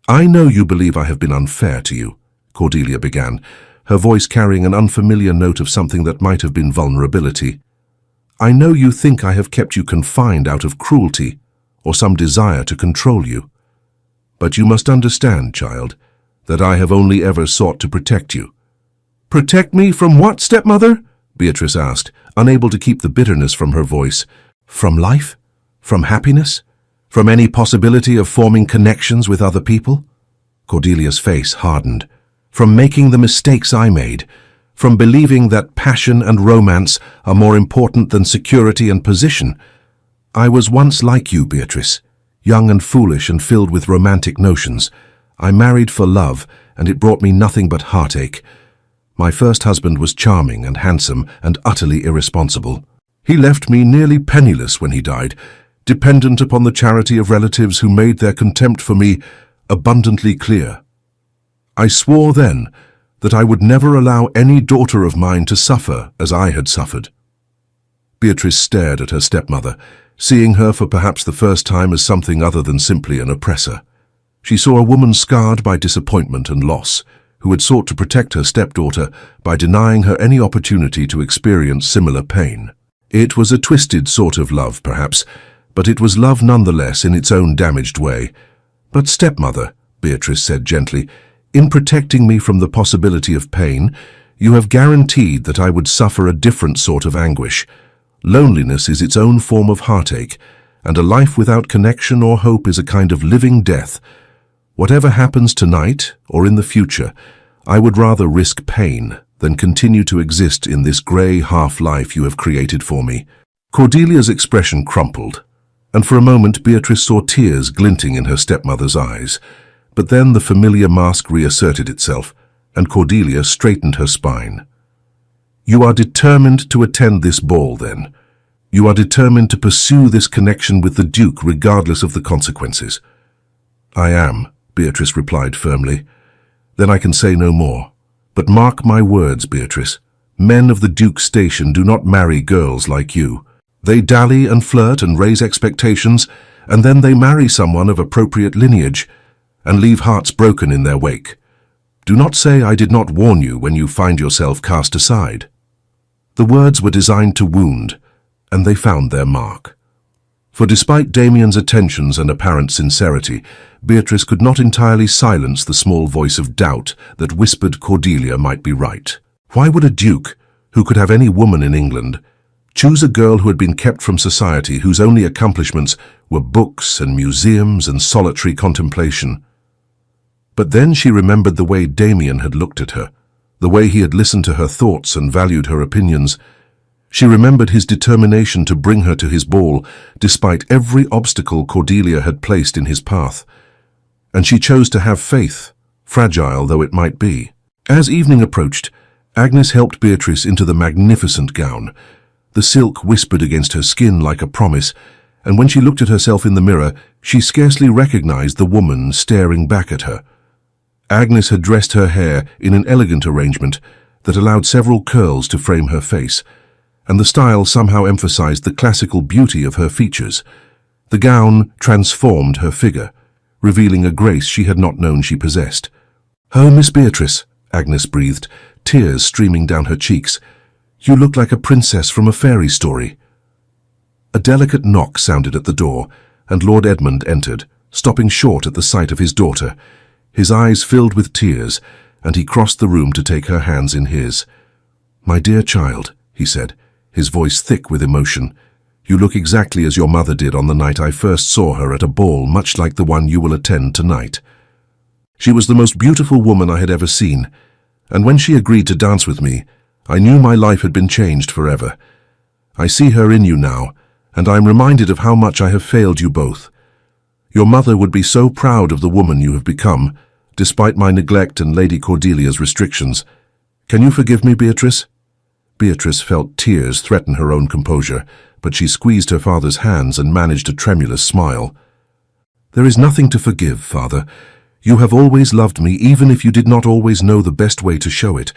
A: "I know you believe I have been unfair to you," Cordelia began, her voice carrying an unfamiliar note of something that might have been vulnerability. "I know you think I have kept you confined out of cruelty or some desire to control you. But you must understand, child, that I have only ever sought to protect you." "Protect me from what, stepmother?" Beatrice asked, unable to keep the bitterness from her voice. "From life? From happiness? From any possibility of forming connections with other people?" Cordelia's face hardened. "From making the mistakes I made? From believing that passion and romance are more important than security and position? I was once like you, Beatrice, young and foolish and filled with romantic notions. I married for love, and it brought me nothing but heartache. My first husband was charming and handsome and utterly irresponsible. He left me nearly penniless when he died, dependent upon the charity of relatives who made their contempt for me abundantly clear. I swore then that I would never allow any daughter of mine to suffer as I had suffered." Beatrice stared at her stepmother, seeing her for perhaps the first time as something other than simply an oppressor. She saw a woman scarred by disappointment and loss, who had sought to protect her stepdaughter by denying her any opportunity to experience similar pain. It was a twisted sort of love, perhaps, but it was love nonetheless in its own damaged way. "But stepmother," Beatrice said gently, "in protecting me from the possibility of pain, you have guaranteed that I would suffer a different sort of anguish. Loneliness is its own form of heartache, and a life without connection or hope is a kind of living death. Whatever happens tonight or in the future, I would rather risk pain than continue to exist in this grey half-life you have created for me." Cordelia's expression crumpled, and for a moment Beatrice saw tears glinting in her stepmother's eyes. But then the familiar mask reasserted itself, and Cordelia straightened her spine. "You are determined to attend this ball, then? You are determined to pursue this connection with the Duke regardless of the consequences?" "I am," Beatrice replied firmly. "Then I can say no more. But mark my words, Beatrice. Men of the Duke's station do not marry girls like you. They dally and flirt and raise expectations, and then they marry someone of appropriate lineage and leave hearts broken in their wake. Do not say I did not warn you when you find yourself cast aside." The words were designed to wound, and they found their mark. For despite Damien's attentions and apparent sincerity, Beatrice could not entirely silence the small voice of doubt that whispered Cordelia might be right. Why would a duke, who could have any woman in England, choose a girl who had been kept from society, whose only accomplishments were books and museums and solitary contemplation? But then she remembered the way Damien had looked at her, the way he had listened to her thoughts and valued her opinions. She remembered his determination to bring her to his ball, despite every obstacle Cordelia had placed in his path. And she chose to have faith, fragile though it might be. As evening approached, Agnes helped Beatrice into the magnificent gown. The silk whispered against her skin like a promise, and when she looked at herself in the mirror, she scarcely recognized the woman staring back at her. Agnes had dressed her hair in an elegant arrangement that allowed several curls to frame her face, and the style somehow emphasized the classical beauty of her features. The gown transformed her figure, revealing a grace she had not known she possessed. "Oh, Miss Beatrice," Agnes breathed, tears streaming down her cheeks. "You look like a princess from a fairy story." A delicate knock sounded at the door, and Lord Edmund entered, stopping short at the sight of his daughter. His eyes filled with tears, and he crossed the room to take her hands in his. "My dear child," he said, his voice thick with emotion, "you look exactly as your mother did on the night I first saw her at a ball much like the one you will attend tonight. She was the most beautiful woman I had ever seen, and when she agreed to dance with me, I knew my life had been changed forever. I see her in you now, and I am reminded of how much I have failed you both. Your mother would be so proud of the woman you have become, despite my neglect and Lady Cordelia's restrictions. Can you forgive me, Beatrice?" Beatrice felt tears threaten her own composure, but she squeezed her father's hands and managed a tremulous smile. "There is nothing to forgive, Father. You have always loved me, even if you did not always know the best way to show it.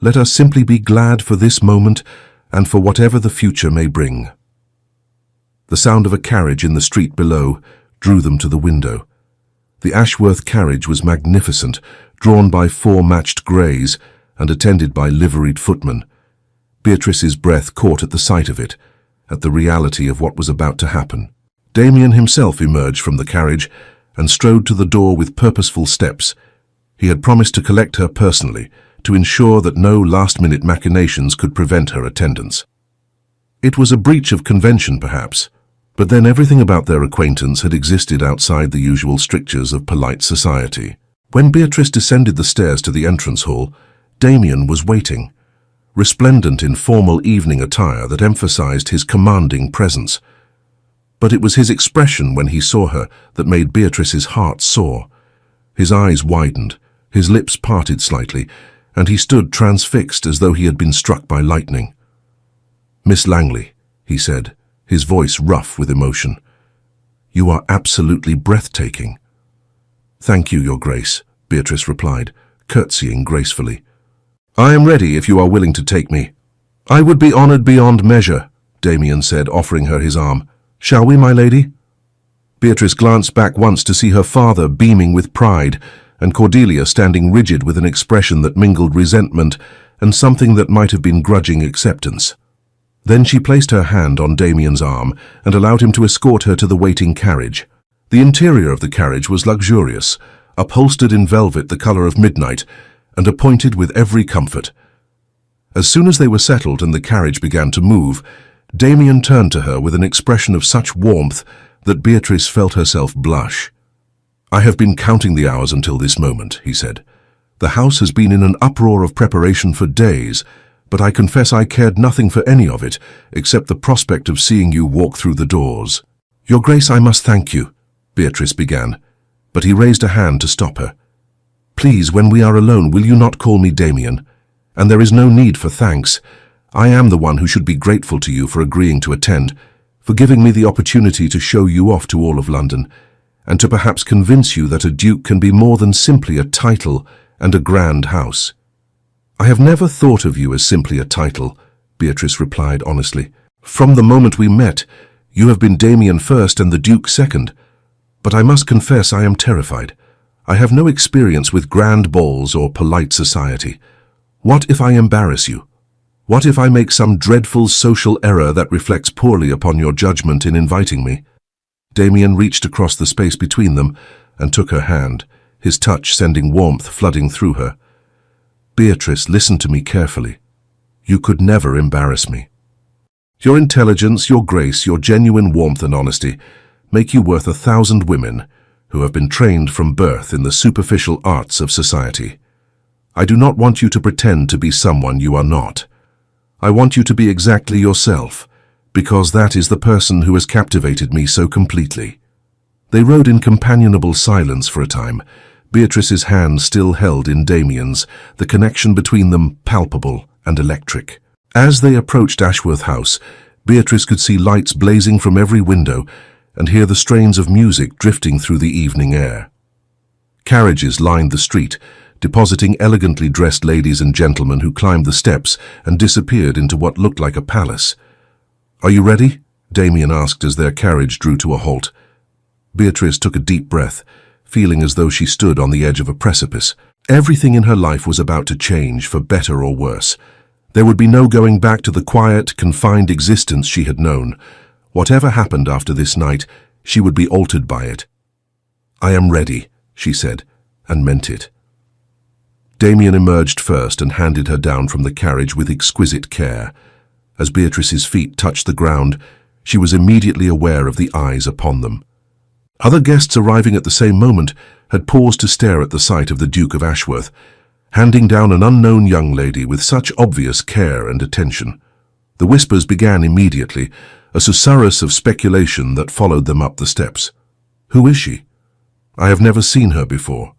A: Let us simply be glad for this moment and for whatever the future may bring." The sound of a carriage in the street below drew them to the window. The Ashworth carriage was magnificent, drawn by 4 matched greys and attended by liveried footmen. Beatrice's breath caught at the sight of it, at the reality of what was about to happen. Damien himself emerged from the carriage and strode to the door with purposeful steps. He had promised to collect her personally, to ensure that no last-minute machinations could prevent her attendance. It was a breach of convention, perhaps, but then everything about their acquaintance had existed outside the usual strictures of polite society. When Beatrice descended the stairs to the entrance hall, Damien was waiting, resplendent in formal evening attire that emphasized his commanding presence. But it was his expression when he saw her that made Beatrice's heart soar. His eyes widened, his lips parted slightly, and he stood transfixed as though he had been struck by lightning. "Miss Langley," he said, his voice rough with emotion, "you are absolutely breathtaking." "Thank you, Your Grace," Beatrice replied, curtsying gracefully. "I am ready if you are willing to take me." "I would be honored beyond measure," Damien said, offering her his arm. "Shall we, my lady?" Beatrice glanced back once to see her father beaming with pride, and Cordelia standing rigid with an expression that mingled resentment and something that might have been grudging acceptance. Then she placed her hand on Damien's arm and allowed him to escort her to the waiting carriage. The interior of the carriage was luxurious, upholstered in velvet the color of midnight, and appointed with every comfort. As soon as they were settled and the carriage began to move, Damien turned to her with an expression of such warmth that Beatrice felt herself blush. "I have been counting the hours until this moment," he said. "The house has been in an uproar of preparation for days, but I confess I cared nothing for any of it, except the prospect of seeing you walk through the doors." "Your Grace, I must thank you," Beatrice began, but he raised a hand to stop her. "Please, when we are alone, will you not call me Damien? And there is no need for thanks. I am the one who should be grateful to you for agreeing to attend, for giving me the opportunity to show you off to all of London, and to perhaps convince you that a duke can be more than simply a title and a grand house." "I have never thought of you as simply a title," Beatrice replied honestly. "From the moment we met, you have been Damien first and the Duke second. But I must confess I am terrified. I have no experience with grand balls or polite society. What if I embarrass you? What if I make some dreadful social error that reflects poorly upon your judgment in inviting me?" Damien reached across the space between them and took her hand, his touch sending warmth flooding through her. "Beatrice, listen to me carefully. You could never embarrass me. Your intelligence, your grace, your genuine warmth and honesty make you worth 1,000 women who have been trained from birth in the superficial arts of society. I do not want you to pretend to be someone you are not. I want you to be exactly yourself, because that is the person who has captivated me so completely." They rode in companionable silence for a time, Beatrice's hand still held in Damien's, the connection between them palpable and electric. As they approached Ashworth House, Beatrice could see lights blazing from every window and hear the strains of music drifting through the evening air. Carriages lined the street, depositing elegantly dressed ladies and gentlemen who climbed the steps and disappeared into what looked like a palace. "Are you ready?" Damien asked as their carriage drew to a halt. Beatrice took a deep breath, feeling as though she stood on the edge of a precipice. Everything in her life was about to change, for better or worse. There would be no going back to the quiet, confined existence she had known. Whatever happened after this night, she would be altered by it. "I am ready," she said, and meant it. Damien emerged first and handed her down from the carriage with exquisite care. As Beatrice's feet touched the ground, she was immediately aware of the eyes upon them. Other guests arriving at the same moment had paused to stare at the sight of the Duke of Ashworth, handing down an unknown young lady with such obvious care and attention. The whispers began immediately, a susurrus of speculation that followed them up the steps. "Who is she? I have never seen her before.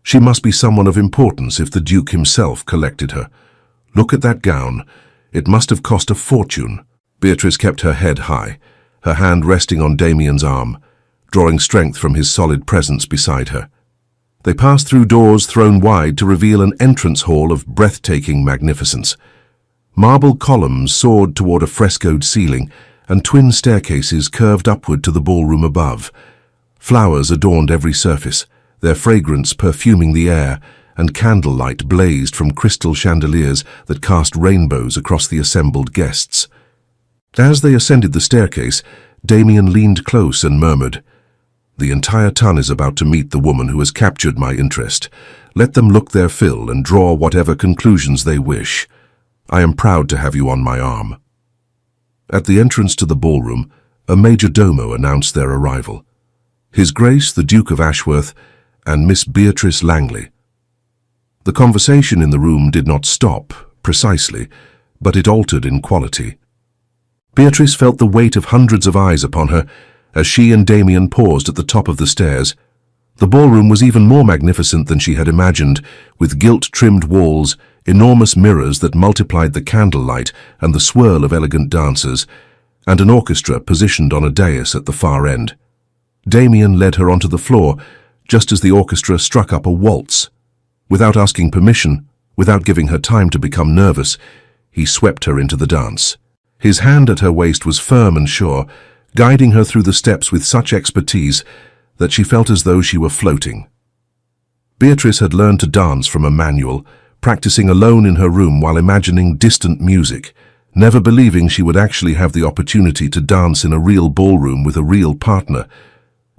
A: She must be someone of importance if the Duke himself collected her. Look at that gown. It must have cost a fortune." Beatrice kept her head high, her hand resting on Damien's arm, drawing strength from his solid presence beside her. They passed through doors thrown wide to reveal an entrance hall of breathtaking magnificence. Marble columns soared toward a frescoed ceiling, and twin staircases curved upward to the ballroom above. Flowers adorned every surface, their fragrance perfuming the air, and candlelight blazed from crystal chandeliers that cast rainbows across the assembled guests. As they ascended the staircase, Damien leaned close and murmured, "The entire ton is about to meet the woman who has captured my interest. Let them look their fill and draw whatever conclusions they wish. I am proud to have you on my arm." At the entrance to the ballroom, a major domo announced their arrival. His Grace the Duke of Ashworth and Miss Beatrice Langley. The conversation in the room did not stop, precisely, but it altered in quality. Beatrice felt the weight of hundreds of eyes upon her as she and Damien paused at the top of the stairs. The ballroom was even more magnificent than she had imagined, with gilt-trimmed walls, enormous mirrors that multiplied the candlelight and the swirl of elegant dancers, and an orchestra positioned on a dais at the far end. Damien led her onto the floor, just as the orchestra struck up a waltz. Without asking permission, without giving her time to become nervous, he swept her into the dance. His hand at her waist was firm and sure, guiding her through the steps with such expertise that she felt as though she were floating. Beatrice had learned to dance from a manual, practicing alone in her room while imagining distant music, never believing she would actually have the opportunity to dance in a real ballroom with a real partner.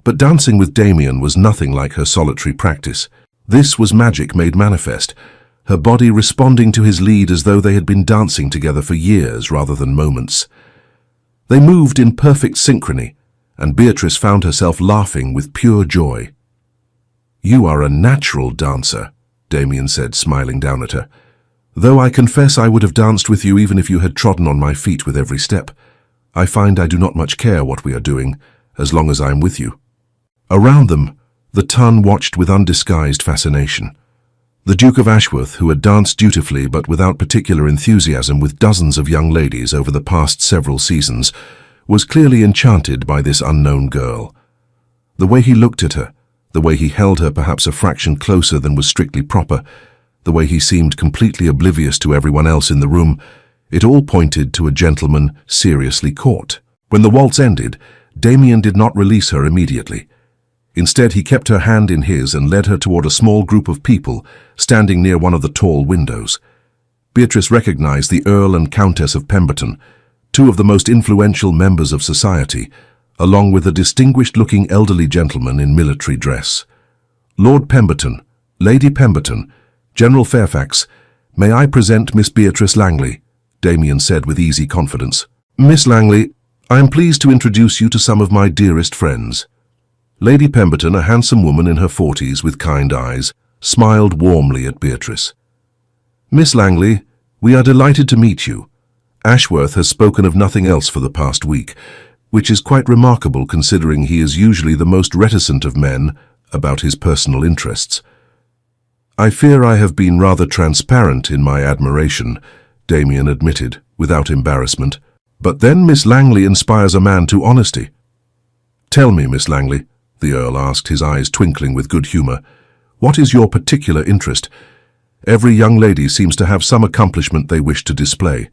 A: But dancing with Damien was nothing like her solitary practice. This was magic made manifest, her body responding to his lead as though they had been dancing together for years rather than moments. They moved in perfect synchrony, and Beatrice found herself laughing with pure joy. "You are a natural dancer," Damien said, smiling down at her. "Though I confess I would have danced with you even if you had trodden on my feet with every step. I find I do not much care what we are doing, as long as I am with you." Around them, the ton watched with undisguised fascination. The Duke of Ashworth, who had danced dutifully but without particular enthusiasm with dozens of young ladies over the past several seasons, was clearly enchanted by this unknown girl. The way he looked at her, the way he held her perhaps a fraction closer than was strictly proper, the way he seemed completely oblivious to everyone else in the room, it all pointed to a gentleman seriously caught. When the waltz ended, Damien did not release her immediately. Instead, he kept her hand in his and led her toward a small group of people standing near one of the tall windows. Beatrice recognized the Earl and Countess of Pemberton, two of the most influential members of society, along with a distinguished-looking elderly gentleman in military dress. "Lord Pemberton, Lady Pemberton, General Fairfax, may I present Miss Beatrice Langley," Damien said with easy confidence. "Miss Langley, I am pleased to introduce you to some of my dearest friends." Lady Pemberton, a handsome woman in her 40s with kind eyes, smiled warmly at Beatrice. "Miss Langley, we are delighted to meet you. Ashworth has spoken of nothing else for the past week, which is quite remarkable considering he is usually the most reticent of men about his personal interests. I fear I have been rather transparent in my admiration," Damien admitted, without embarrassment. "But then Miss Langley inspires a man to honesty." "Tell me, Miss Langley," the Earl asked, his eyes twinkling with good humor, "what is your particular interest? Every young lady seems to have some accomplishment they wish to display.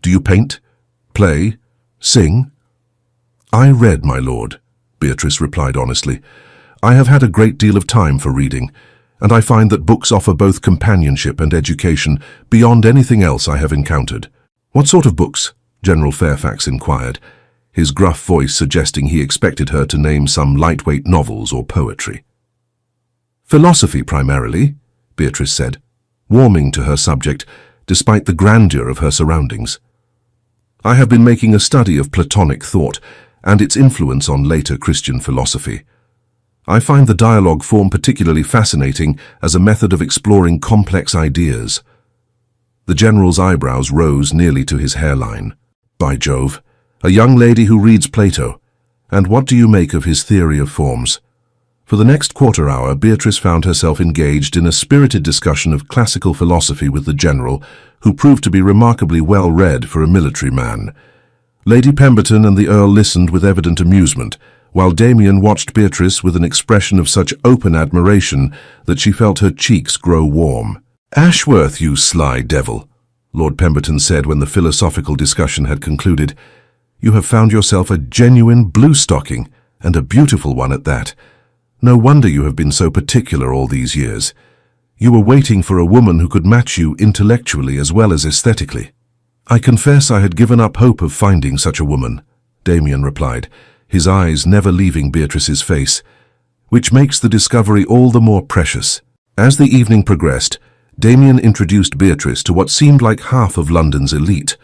A: Do you paint? Play? Sing?" "I read, my lord," Beatrice replied honestly. "I have had a great deal of time for reading, and I find that books offer both companionship and education beyond anything else I have encountered." "What sort of books?" General Fairfax inquired, his gruff voice suggesting he expected her to name some lightweight novels or poetry. "Philosophy primarily," Beatrice said, warming to her subject despite the grandeur of her surroundings. "I have been making a study of Platonic thought and its influence on later Christian philosophy. I find the dialogue form particularly fascinating as a method of exploring complex ideas." The general's eyebrows rose nearly to his hairline. "By Jove, a young lady who reads Plato. And what do you make of his theory of forms?" For the next quarter hour, Beatrice found herself engaged in a spirited discussion of classical philosophy with the general, who proved to be remarkably well-read for a military man. Lady Pemberton and the Earl listened with evident amusement, while Damien watched Beatrice with an expression of such open admiration that she felt her cheeks grow warm. "Ashworth, you sly devil," Lord Pemberton said when the philosophical discussion had concluded. You have found yourself a genuine blue stocking, and a beautiful one at that. No wonder you have been so particular all these years. You were waiting for a woman who could match you intellectually as well as aesthetically. I confess I had given up hope of finding such a woman, Damien replied, his eyes never leaving Beatrice's face, which makes the discovery all the more precious. As the evening progressed, Damien introduced Beatrice to what seemed like half of London's elite.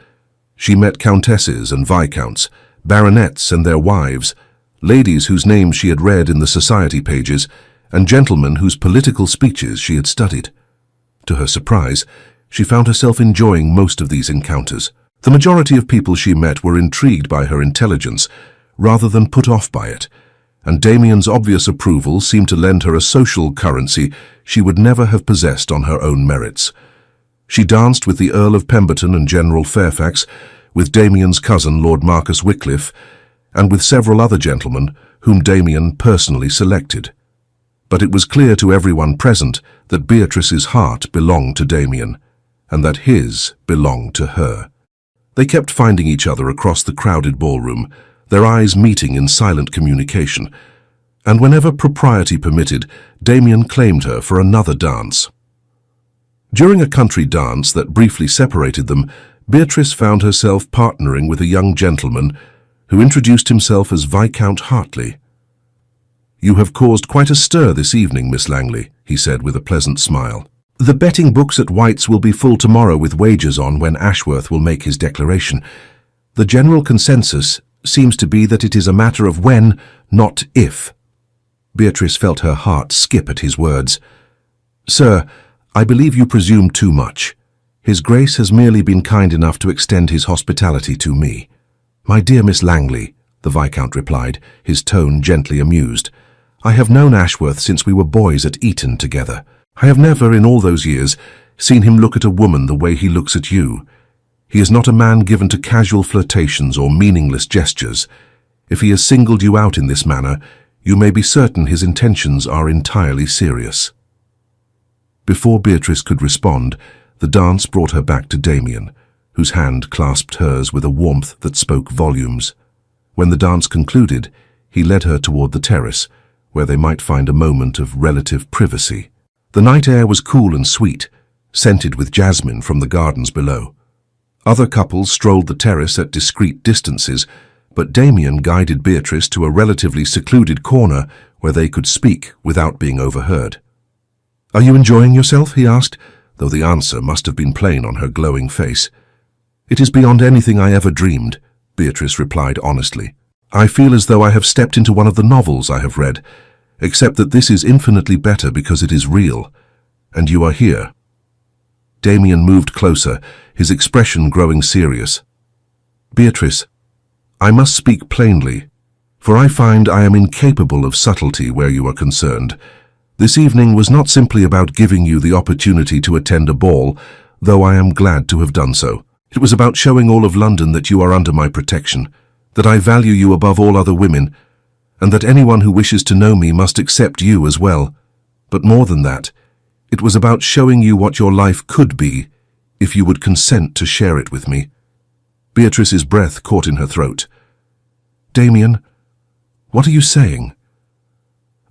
A: She met countesses and viscounts, baronets and their wives, ladies whose names she had read in the society pages, and gentlemen whose political speeches she had studied. To her surprise, she found herself enjoying most of these encounters. The majority of people she met were intrigued by her intelligence, rather than put off by it, and Damien's obvious approval seemed to lend her a social currency she would never have possessed on her own merits. She danced with the Earl of Pemberton and General Fairfax, with Damien's cousin Lord Marcus Wycliffe, and with several other gentlemen whom Damien personally selected. But it was clear to everyone present that Beatrice's heart belonged to Damien, and that his belonged to her. They kept finding each other across the crowded ballroom, their eyes meeting in silent communication, and whenever propriety permitted, Damien claimed her for another dance. During a country dance that briefly separated them, Beatrice found herself partnering with a young gentleman who introduced himself as Viscount Hartley. "You have caused quite a stir this evening, Miss Langley," he said with a pleasant smile. "The betting books at White's will be full tomorrow with wagers on when Ashworth will make his declaration. The general consensus seems to be that it is a matter of when, not if." Beatrice felt her heart skip at his words. "Sir, I believe you presume too much. His Grace has merely been kind enough to extend his hospitality to me." "My dear Miss Langley," the Viscount replied, his tone gently amused, "I have known Ashworth since we were boys at Eton together. I have never, in all those years, seen him look at a woman the way he looks at you. He is not a man given to casual flirtations or meaningless gestures. If he has singled you out in this manner, you may be certain his intentions are entirely serious." Before Beatrice could respond, the dance brought her back to Damien, whose hand clasped hers with a warmth that spoke volumes. When the dance concluded, he led her toward the terrace, where they might find a moment of relative privacy. The night air was cool and sweet, scented with jasmine from the gardens below. Other couples strolled the terrace at discreet distances, but Damien guided Beatrice to a relatively secluded corner where they could speak without being overheard. "Are you enjoying yourself?" he asked, though the answer must have been plain on her glowing face. "It is beyond anything I ever dreamed," Beatrice replied honestly. "I feel as though I have stepped into one of the novels I have read, except that this is infinitely better because it is real, and you are here." Damien moved closer, his expression growing serious. "Beatrice, I must speak plainly, for I find I am incapable of subtlety where you are concerned. This evening was not simply about giving you the opportunity to attend a ball, though I am glad to have done so. It was about showing all of London that you are under my protection, that I value you above all other women, and that anyone who wishes to know me must accept you as well. But more than that, it was about showing you what your life could be if you would consent to share it with me." Beatrice's breath caught in her throat. "Damien, what are you saying?"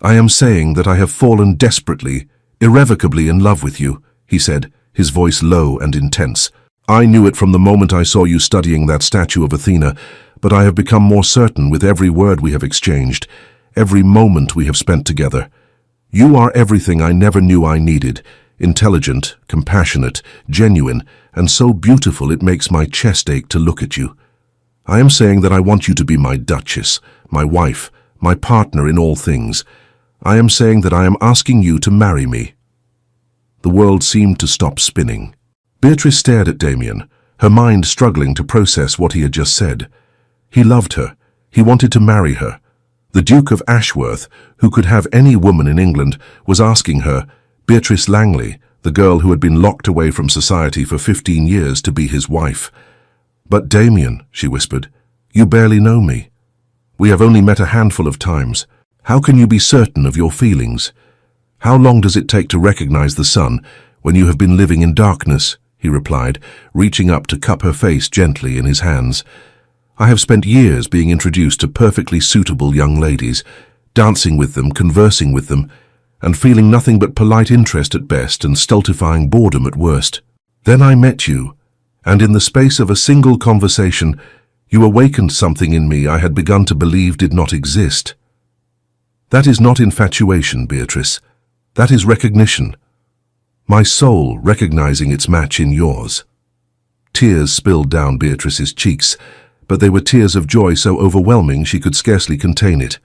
A: "I am saying that I have fallen desperately, irrevocably in love with you," he said, his voice low and intense. "I knew it from the moment I saw you studying that statue of Athena, but I have become more certain with every word we have exchanged, every moment we have spent together. You are everything I never knew I needed, intelligent, compassionate, genuine, and so beautiful it makes my chest ache to look at you. I am saying that I want you to be my Duchess, my wife, my partner in all things. I am saying that I am asking you to marry me." The world seemed to stop spinning. Beatrice stared at Damien, her mind struggling to process what he had just said. He loved her. He wanted to marry her. The Duke of Ashworth, who could have any woman in England, was asking her, Beatrice Langley, the girl who had been locked away from society for 15 years, to be his wife. "But Damien," she whispered, "you barely know me. We have only met a handful of times. How can you be certain of your feelings? How long does it take to recognize the sun when you have been living in darkness?" he replied, reaching up to cup her face gently in his hands. I have spent years being introduced to perfectly suitable young ladies, dancing with them, conversing with them, and feeling nothing but polite interest at best and stultifying boredom at worst. Then I met you, and in the space of a single conversation, you awakened something in me I had begun to believe did not exist. That is not infatuation, Beatrice. That is recognition. My soul recognizing its match in yours. Tears spilled down Beatrice's cheeks, but they were tears of joy so overwhelming she could scarcely contain it.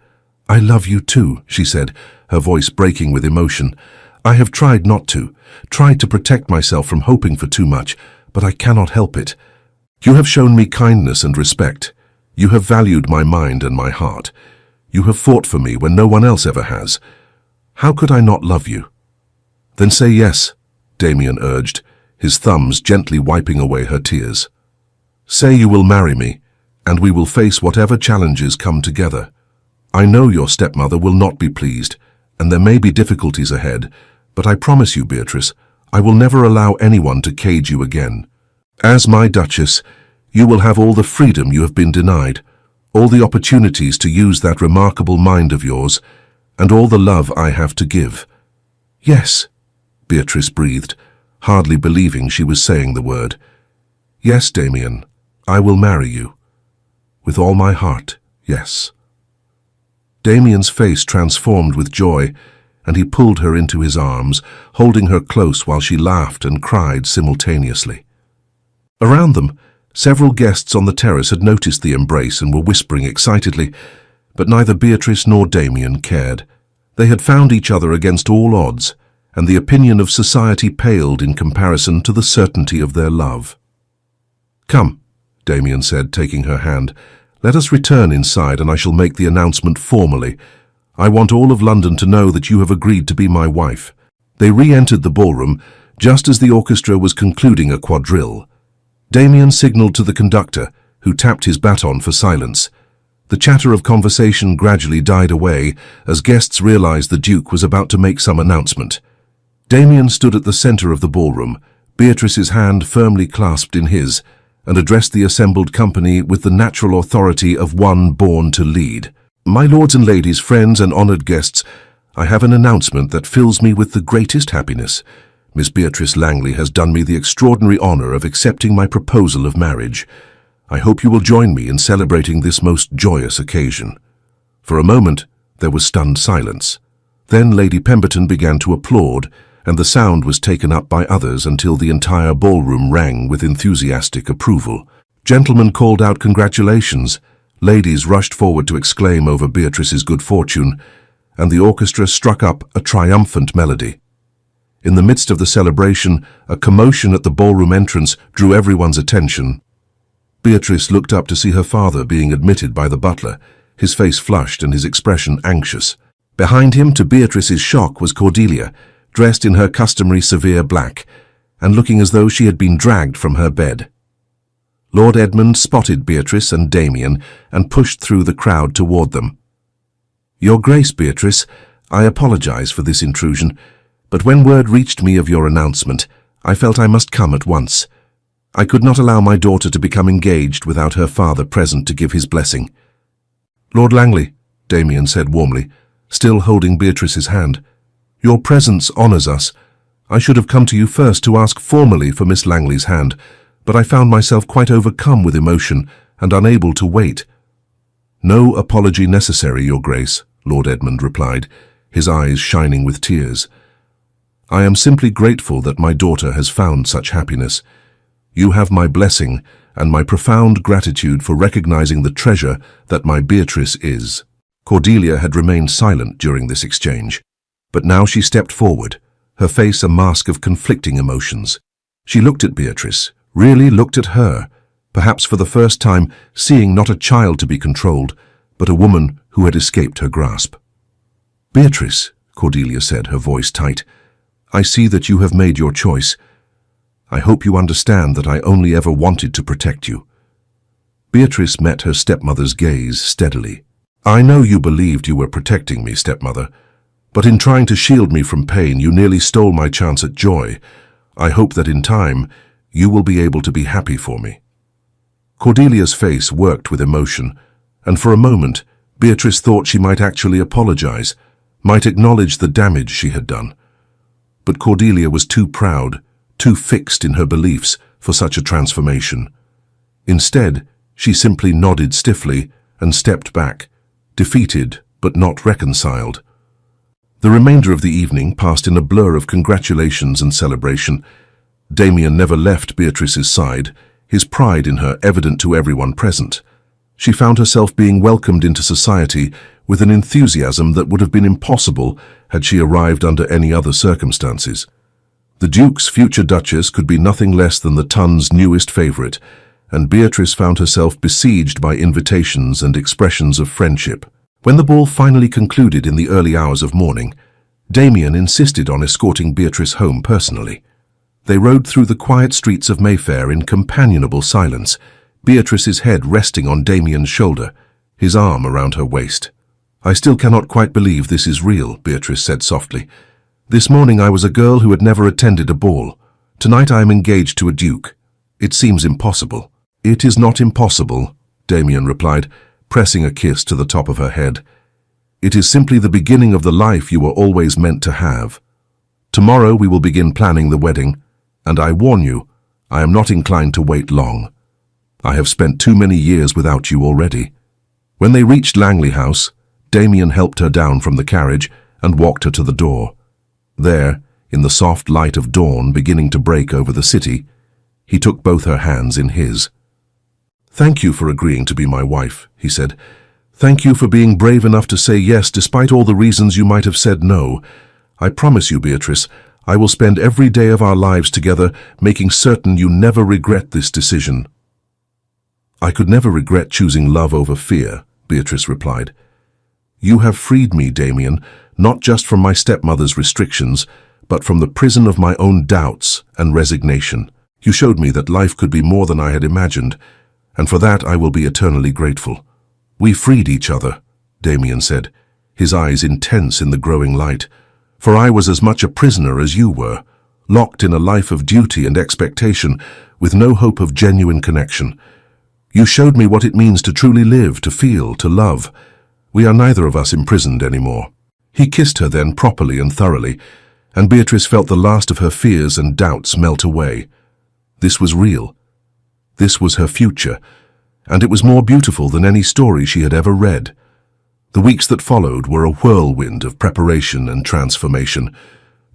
A: I love you too, she said, her voice breaking with emotion. I have tried not to, tried to protect myself from hoping for too much, but I cannot help it. You have shown me kindness and respect. You have valued my mind and my heart. You have fought for me when no one else ever has. How could I not love you? Then say yes, Damien urged, his thumbs gently wiping away her tears. Say you will marry me, and we will face whatever challenges come together. I know your stepmother will not be pleased, and there may be difficulties ahead, but I promise you, Beatrice, I will never allow anyone to cage you again. As my Duchess, you will have all the freedom you have been denied, all the opportunities to use that remarkable mind of yours, and all the love I have to give. Yes, Beatrice breathed, hardly believing she was saying the word. Yes, Damien, I will marry you. With all my heart, yes. Damien's face transformed with joy, and he pulled her into his arms, holding her close while she laughed and cried simultaneously. Around them, several guests on the terrace had noticed the embrace and were whispering excitedly, but neither Beatrice nor Damien cared. They had found each other against all odds, and the opinion of society paled in comparison to the certainty of their love. Come, Damien said, taking her hand. Let us return inside and I shall make the announcement formally. I want all of London to know that you have agreed to be my wife. They re-entered the ballroom just as the orchestra was concluding a quadrille. Damien signaled to the conductor, who tapped his baton for silence. The chatter of conversation gradually died away as guests realized the Duke was about to make some announcement. Damien stood at the center of the ballroom, Beatrice's hand firmly clasped in his, and addressed the assembled company with the natural authority of one born to lead. My lords and ladies, friends and honored guests, I have an announcement that fills me with the greatest happiness. Miss Beatrice Langley has done me the extraordinary honor of accepting my proposal of marriage. I hope you will join me in celebrating this most joyous occasion. For a moment, there was stunned silence. Then Lady Pemberton began to applaud, and the sound was taken up by others until the entire ballroom rang with enthusiastic approval. Gentlemen called out congratulations, ladies rushed forward to exclaim over Beatrice's good fortune, and the orchestra struck up a triumphant melody. In the midst of the celebration, a commotion at the ballroom entrance drew everyone's attention. Beatrice looked up to see her father being admitted by the butler, his face flushed and his expression anxious. Behind him, to Beatrice's shock, was Cordelia, dressed in her customary severe black, and looking as though she had been dragged from her bed. Lord Edmund spotted Beatrice and Damien and pushed through the crowd toward them. Your Grace, Beatrice, I apologize for this intrusion, but when word reached me of your announcement, I felt I must come at once. I could not allow my daughter to become engaged without her father present to give his blessing. Lord Langley, Damien said warmly, still holding Beatrice's hand, your presence honors us. I should have come to you first to ask formally for Miss Langley's hand, but I found myself quite overcome with emotion and unable to wait. No apology necessary, Your Grace, Lord Edmund replied, his eyes shining with tears. I am simply grateful that my daughter has found such happiness. You have my blessing and my profound gratitude for recognizing the treasure that my Beatrice is. Cordelia had remained silent during this exchange, but now she stepped forward, her face a mask of conflicting emotions. She looked at Beatrice, really looked at her, perhaps for the first time seeing not a child to be controlled, but a woman who had escaped her grasp. Beatrice, Cordelia said, her voice tight, I see that you have made your choice. I hope you understand that I only ever wanted to protect you. Beatrice met her stepmother's gaze steadily. I know you believed you were protecting me, stepmother, but in trying to shield me from pain, you nearly stole my chance at joy. I hope that in time, you will be able to be happy for me. Cordelia's face worked with emotion, and for a moment, Beatrice thought she might actually apologize, might acknowledge the damage she had done. But Cordelia was too proud, too fixed in her beliefs for such a transformation. Instead, she simply nodded stiffly and stepped back, defeated but not reconciled. The remainder of the evening passed in a blur of congratulations and celebration. Damien never left Beatrice's side, his pride in her evident to everyone present. She found herself being welcomed into society with an enthusiasm that would have been impossible had she arrived under any other circumstances. The Duke's future Duchess could be nothing less than the Tun's newest favorite, and Beatrice found herself besieged by invitations and expressions of friendship. When the ball finally concluded in the early hours of morning, Damien insisted on escorting Beatrice home personally. They rode through the quiet streets of Mayfair in companionable silence, Beatrice's head resting on Damien's shoulder, his arm around her waist. "I still cannot quite believe this is real," Beatrice said softly. "This morning I was a girl who had never attended a ball. Tonight I am engaged to a duke. It seems impossible." "It is not impossible," Damien replied, pressing a kiss to the top of her head. "It is simply the beginning of the life you were always meant to have. Tomorrow we will begin planning the wedding, and I warn you, I am not inclined to wait long. I have spent too many years without you already." When they reached Langley House, Damien helped her down from the carriage and walked her to the door. There, in the soft light of dawn beginning to break over the city, he took both her hands in his. "Thank you for agreeing to be my wife," he said. "Thank you for being brave enough to say yes despite all the reasons you might have said no. I promise you, Beatrice, I will spend every day of our lives together making certain you never regret this decision." "I could never regret choosing love over fear," Beatrice replied. "You have freed me, Damien, not just from my stepmother's restrictions, but from the prison of my own doubts and resignation. You showed me that life could be more than I had imagined, and for that I will be eternally grateful." "We freed each other," Damien said, his eyes intense in the growing light. "For I was as much a prisoner as you were, locked in a life of duty and expectation, with no hope of genuine connection. You showed me what it means to truly live, to feel, to love. We are neither of us imprisoned anymore." He kissed her then properly and thoroughly, and Beatrice felt the last of her fears and doubts melt away. This was real. This was her future, and it was more beautiful than any story she had ever read. The weeks that followed were a whirlwind of preparation and transformation.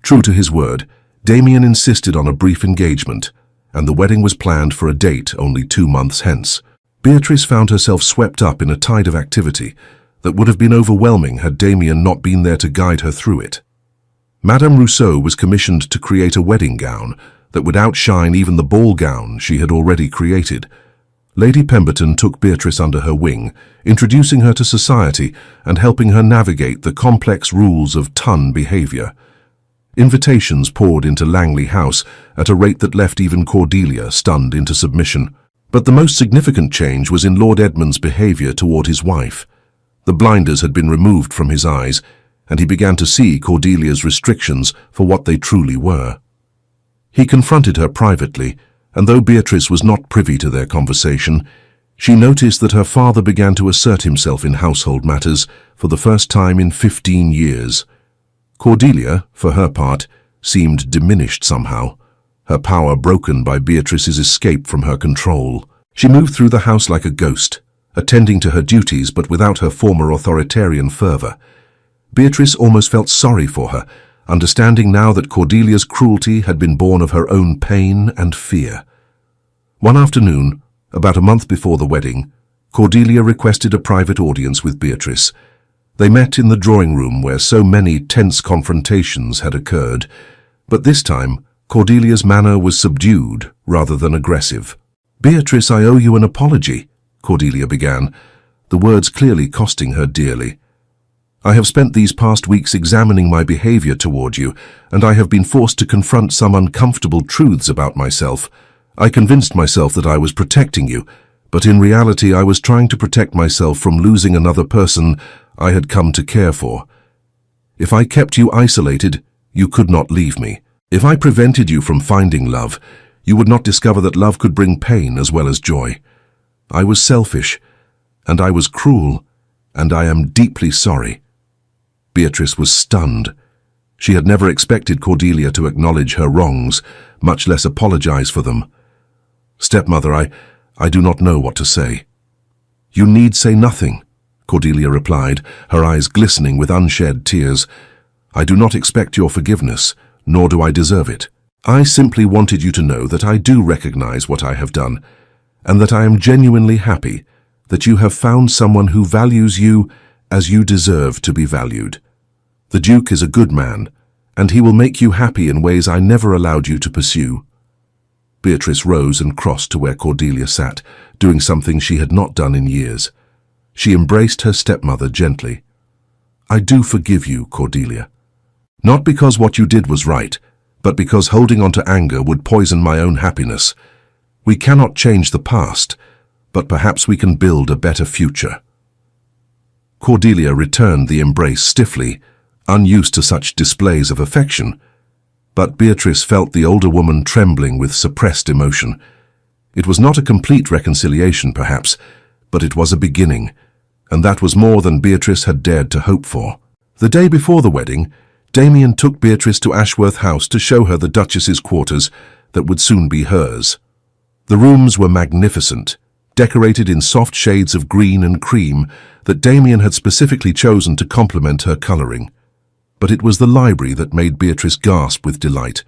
A: True to his word, Damien insisted on a brief engagement, and the wedding was planned for a date only 2 months hence. Beatrice found herself swept up in a tide of activity that would have been overwhelming had Damien not been there to guide her through it. Madame Rousseau was commissioned to create a wedding gown that would outshine even the ball gown she had already created. Lady Pemberton took Beatrice under her wing, introducing her to society and helping her navigate the complex rules of Tun behavior. Invitations poured into Langley House at a rate that left even Cordelia stunned into submission. But the most significant change was in Lord Edmund's behavior toward his wife. The blinders had been removed from his eyes, and he began to see Cordelia's restrictions for what they truly were. He confronted her privately, and though Beatrice was not privy to their conversation, she noticed that her father began to assert himself in household matters for the first time in 15 years. Cordelia, for her part, seemed diminished somehow, her power broken by Beatrice's escape from her control. She moved through the house like a ghost, attending to her duties but without her former authoritarian fervor. Beatrice almost felt sorry for her, understanding now that Cordelia's cruelty had been born of her own pain and fear. One afternoon, about a month before the wedding, Cordelia requested a private audience with Beatrice. They met in the drawing room where so many tense confrontations had occurred, but this time Cordelia's manner was subdued rather than aggressive. "Beatrice, I owe you an apology," Cordelia began, the words clearly costing her dearly. "I have spent these past weeks examining my behavior toward you, and I have been forced to confront some uncomfortable truths about myself. I convinced myself that I was protecting you, but in reality I was trying to protect myself from losing another person I had come to care for. If I kept you isolated, you could not leave me. If I prevented you from finding love, you would not discover that love could bring pain as well as joy. I was selfish, and I was cruel, and I am deeply sorry." Beatrice was stunned. She had never expected Cordelia to acknowledge her wrongs, much less apologize for them. "Stepmother, I do not know what to say." "You need say nothing," Cordelia replied, her eyes glistening with unshed tears. "I do not expect your forgiveness, nor do I deserve it. I simply wanted you to know that I do recognize what I have done, and that I am genuinely happy that you have found someone who values you as you deserve to be valued. The Duke is a good man, and he will make you happy in ways I never allowed you to pursue." Beatrice rose and crossed to where Cordelia sat, doing something she had not done in years. She embraced her stepmother gently. "I do forgive you, Cordelia. Not because what you did was right, but because holding on to anger would poison my own happiness. We cannot change the past, but perhaps we can build a better future." Cordelia returned the embrace stiffly, unused to such displays of affection, but Beatrice felt the older woman trembling with suppressed emotion. It was not a complete reconciliation, perhaps, but it was a beginning, and that was more than Beatrice had dared to hope for. The day before the wedding, Damien took Beatrice to Ashworth House to show her the Duchess's quarters that would soon be hers. The rooms were magnificent, decorated in soft shades of green and cream that Damien had specifically chosen to complement her colouring. But it was the library that made Beatrice gasp with delight.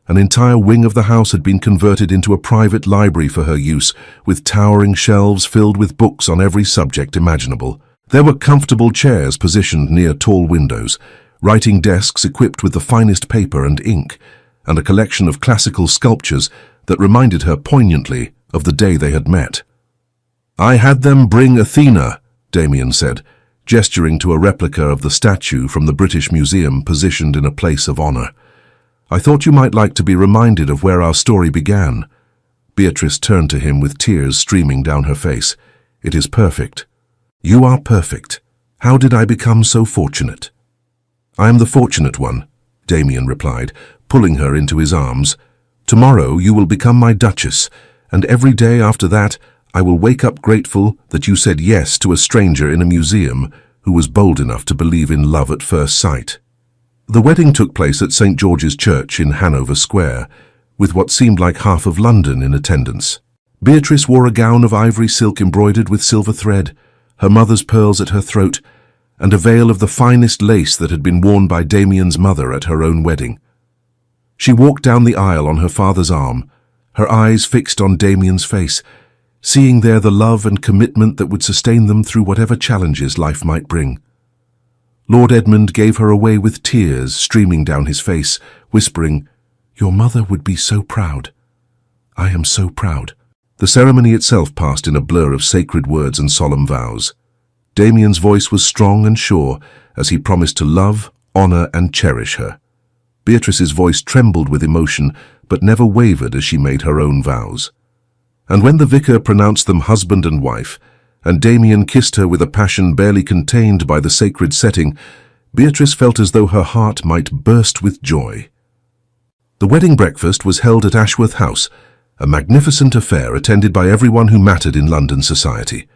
A: An entire wing of the house had been converted into a private library for her use, with towering shelves filled with books on every subject imaginable. There were comfortable chairs positioned near tall windows, writing desks equipped with the finest paper and ink, and a collection of classical sculptures that reminded her poignantly of the day they had met. "I had them bring Athena," Damien said, gesturing to a replica of the statue from the British Museum positioned in a place of honor. "I thought you might like to be reminded of where our story began." Beatrice turned to him with tears streaming down her face. "It is perfect. You are perfect. How did I become so fortunate?" "I am the fortunate one," Damien replied, pulling her into his arms. "Tomorrow you will become my Duchess, and every day after that I will wake up grateful that you said yes to a stranger in a museum who was bold enough to believe in love at first sight." The wedding took place at St. George's Church in Hanover Square, with what seemed like half of London in attendance. Beatrice wore a gown of ivory silk embroidered with silver thread, her mother's pearls at her throat, and a veil of the finest lace that had been worn by Damien's mother at her own wedding. She walked down the aisle on her father's arm, her eyes fixed on Damien's face, seeing there the love and commitment that would sustain them through whatever challenges life might bring. Lord Edmund gave her away with tears streaming down his face, whispering, "Your mother would be so proud. I am so proud." The ceremony itself passed in a blur of sacred words and solemn vows. Damien's voice was strong and sure as he promised to love, honor, and cherish her. Beatrice's voice trembled with emotion, but never wavered as she made her own vows. And when the vicar pronounced them husband and wife, and Damien kissed her with a passion barely contained by the sacred setting, Beatrice felt as though her heart might burst with joy. The wedding breakfast was held at Ashworth House, a magnificent affair attended by everyone who mattered in London society.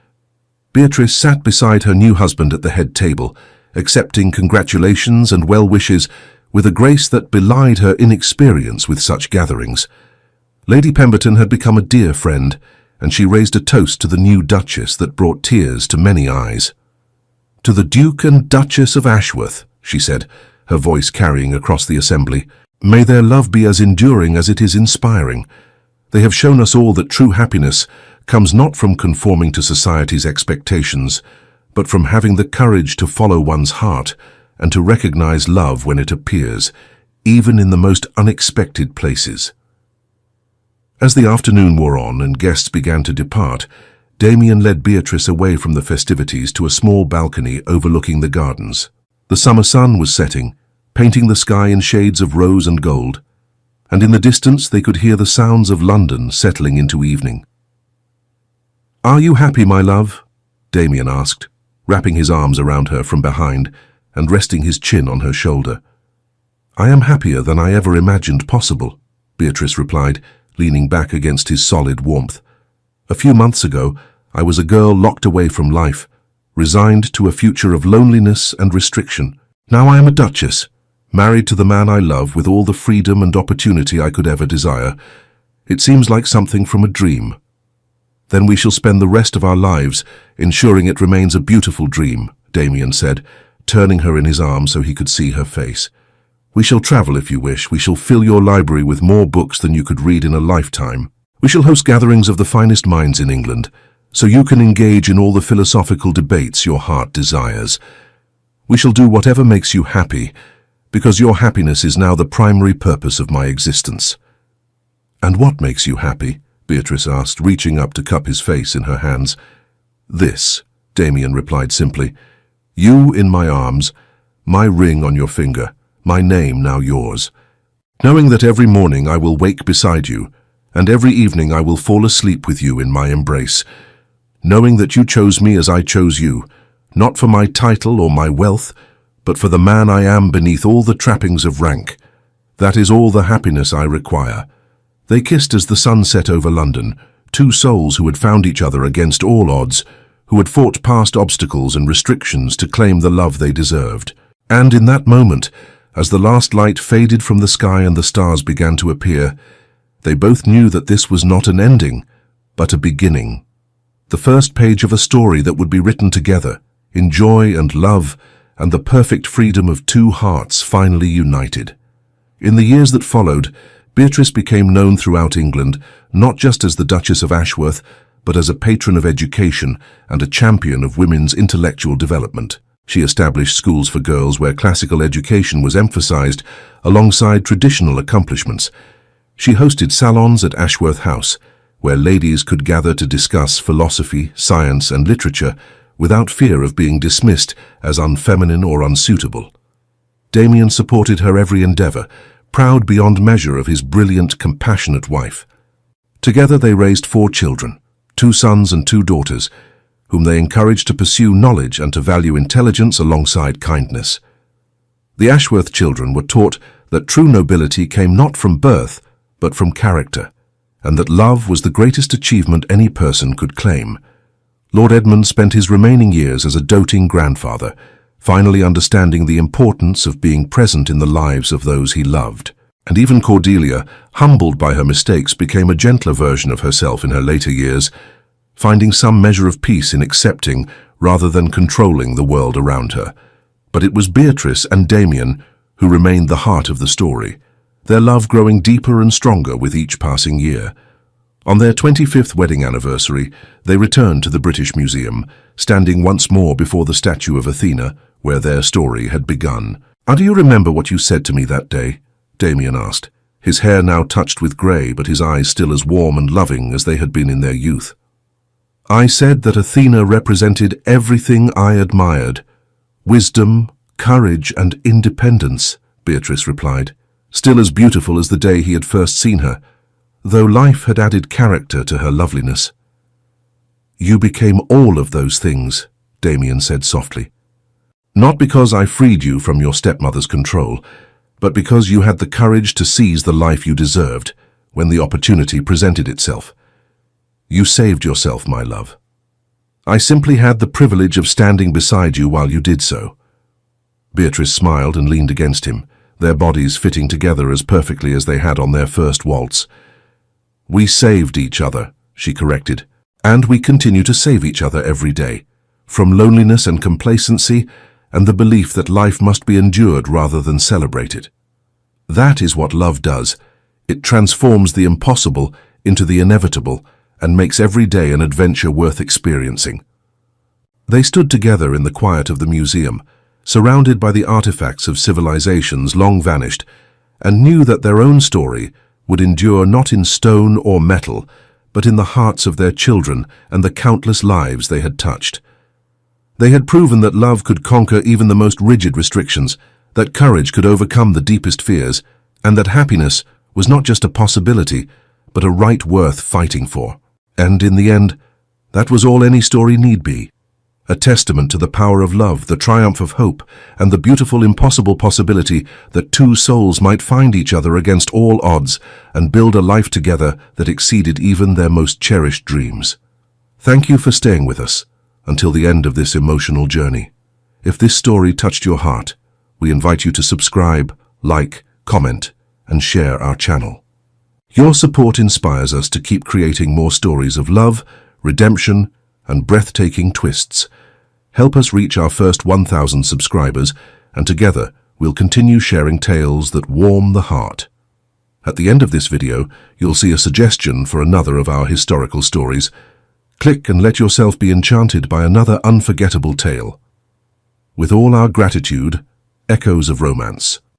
A: Beatrice sat beside her new husband at the head table, accepting congratulations and well wishes with a grace that belied her inexperience with such gatherings. Lady Pemberton had become a dear friend, and she raised a toast to the new Duchess that brought tears to many eyes. "To the Duke and Duchess of Ashworth," she said, her voice carrying across the assembly, "may their love be as enduring as it is inspiring. They have shown us all that true happiness comes not from conforming to society's expectations, but from having the courage to follow one's heart and to recognize love when it appears, even in the most unexpected places." As the afternoon wore on and guests began to depart, Damien led Beatrice away from the festivities to a small balcony overlooking the gardens. The summer sun was setting, painting the sky in shades of rose and gold, and in the distance they could hear the sounds of London settling into evening. "Are you happy, my love?" Damien asked, wrapping his arms around her from behind and resting his chin on her shoulder. "I am happier than I ever imagined possible," Beatrice replied, leaning back against his solid warmth. "A few months ago, I was a girl locked away from life, resigned to a future of loneliness and restriction. Now I am a duchess, married to the man I love with all the freedom and opportunity I could ever desire. It seems like something from a dream. Then we shall spend the rest of our lives ensuring it remains a beautiful dream, Damien said, turning her in his arms so he could see her face. We shall travel if you wish. We shall fill your library with more books than you could read in a lifetime. We shall host gatherings of the finest minds in England, so you can engage in all the philosophical debates your heart desires. We shall do whatever makes you happy, because your happiness is now the primary purpose of my existence. And what makes you happy? Beatrice asked, reaching up to cup his face in her hands. This, Damien replied simply. You in my arms, my ring on your finger, my name now yours. Knowing that every morning I will wake beside you, and every evening I will fall asleep with you in my embrace. Knowing that you chose me as I chose you, not for my title or my wealth, but for the man I am beneath all the trappings of rank. That is all the happiness I require. They kissed as the sun set over London, two souls who had found each other against all odds, who had fought past obstacles and restrictions to claim the love they deserved. And in that moment, as the last light faded from the sky and the stars began to appear, they both knew that this was not an ending, but a beginning. The first page of a story that would be written together, in joy and love, and the perfect freedom of two hearts finally united. In the years that followed, Beatrice became known throughout England, not just as the Duchess of Ashworth, but as a patron of education and a champion of women's intellectual development. She established schools for girls where classical education was emphasized alongside traditional accomplishments. She hosted salons at Ashworth House, where ladies could gather to discuss philosophy, science, and literature without fear of being dismissed as unfeminine or unsuitable. Damien supported her every endeavor, proud beyond measure of his brilliant, compassionate wife. Together they raised 4 children, 2 sons and 2 daughters, whom they encouraged to pursue knowledge and to value intelligence alongside kindness. The Ashworth children were taught that true nobility came not from birth, but from character, and that love was the greatest achievement any person could claim. Lord Edmund spent his remaining years as a doting grandfather, finally understanding the importance of being present in the lives of those he loved. And even Cordelia, humbled by her mistakes, became a gentler version of herself in her later years, finding some measure of peace in accepting rather than controlling the world around her. But it was Beatrice and Damien who remained the heart of the story, their love growing deeper and stronger with each passing year. On their 25th wedding anniversary, they returned to the British Museum, standing once more before the statue of Athena, where their story had begun. "Do you remember what you said to me that day?" Damien asked, his hair now touched with grey, but his eyes still as warm and loving as they had been in their youth. "I said that Athena represented everything I admired. Wisdom, courage, and independence," Beatrice replied, still as beautiful as the day he had first seen her, though life had added character to her loveliness. "You became all of those things," Damien said softly. "Not because I freed you from your stepmother's control, but because you had the courage to seize the life you deserved when the opportunity presented itself. You saved yourself, my love. I simply had the privilege of standing beside you while you did so." Beatrice smiled and leaned against him, their bodies fitting together as perfectly as they had on their first waltz. "We saved each other," she corrected, "and we continue to save each other every day, from loneliness and complacency and the belief that life must be endured rather than celebrated. That is what love does. It transforms the impossible into the inevitable and makes every day an adventure worth experiencing." They stood together in the quiet of the museum, surrounded by the artifacts of civilizations long vanished, and knew that their own story would endure not in stone or metal, but in the hearts of their children and the countless lives they had touched. They had proven that love could conquer even the most rigid restrictions, that courage could overcome the deepest fears, and that happiness was not just a possibility, but a right worth fighting for. And in the end, that was all any story need be. A testament to the power of love, the triumph of hope, and the beautiful impossible possibility that 2 souls might find each other against all odds and build a life together that exceeded even their most cherished dreams. Thank you for staying with us until the end of this emotional journey. If this story touched your heart, we invite you to subscribe, like, comment, and share our channel. Your support inspires us to keep creating more stories of love, redemption, and breathtaking twists. Help us reach our first 1,000 subscribers, and together we'll continue sharing tales that warm the heart. At the end of this video, you'll see a suggestion for another of our historical stories. Click and let yourself be enchanted by another unforgettable tale. With all our gratitude, Echoes of Romance.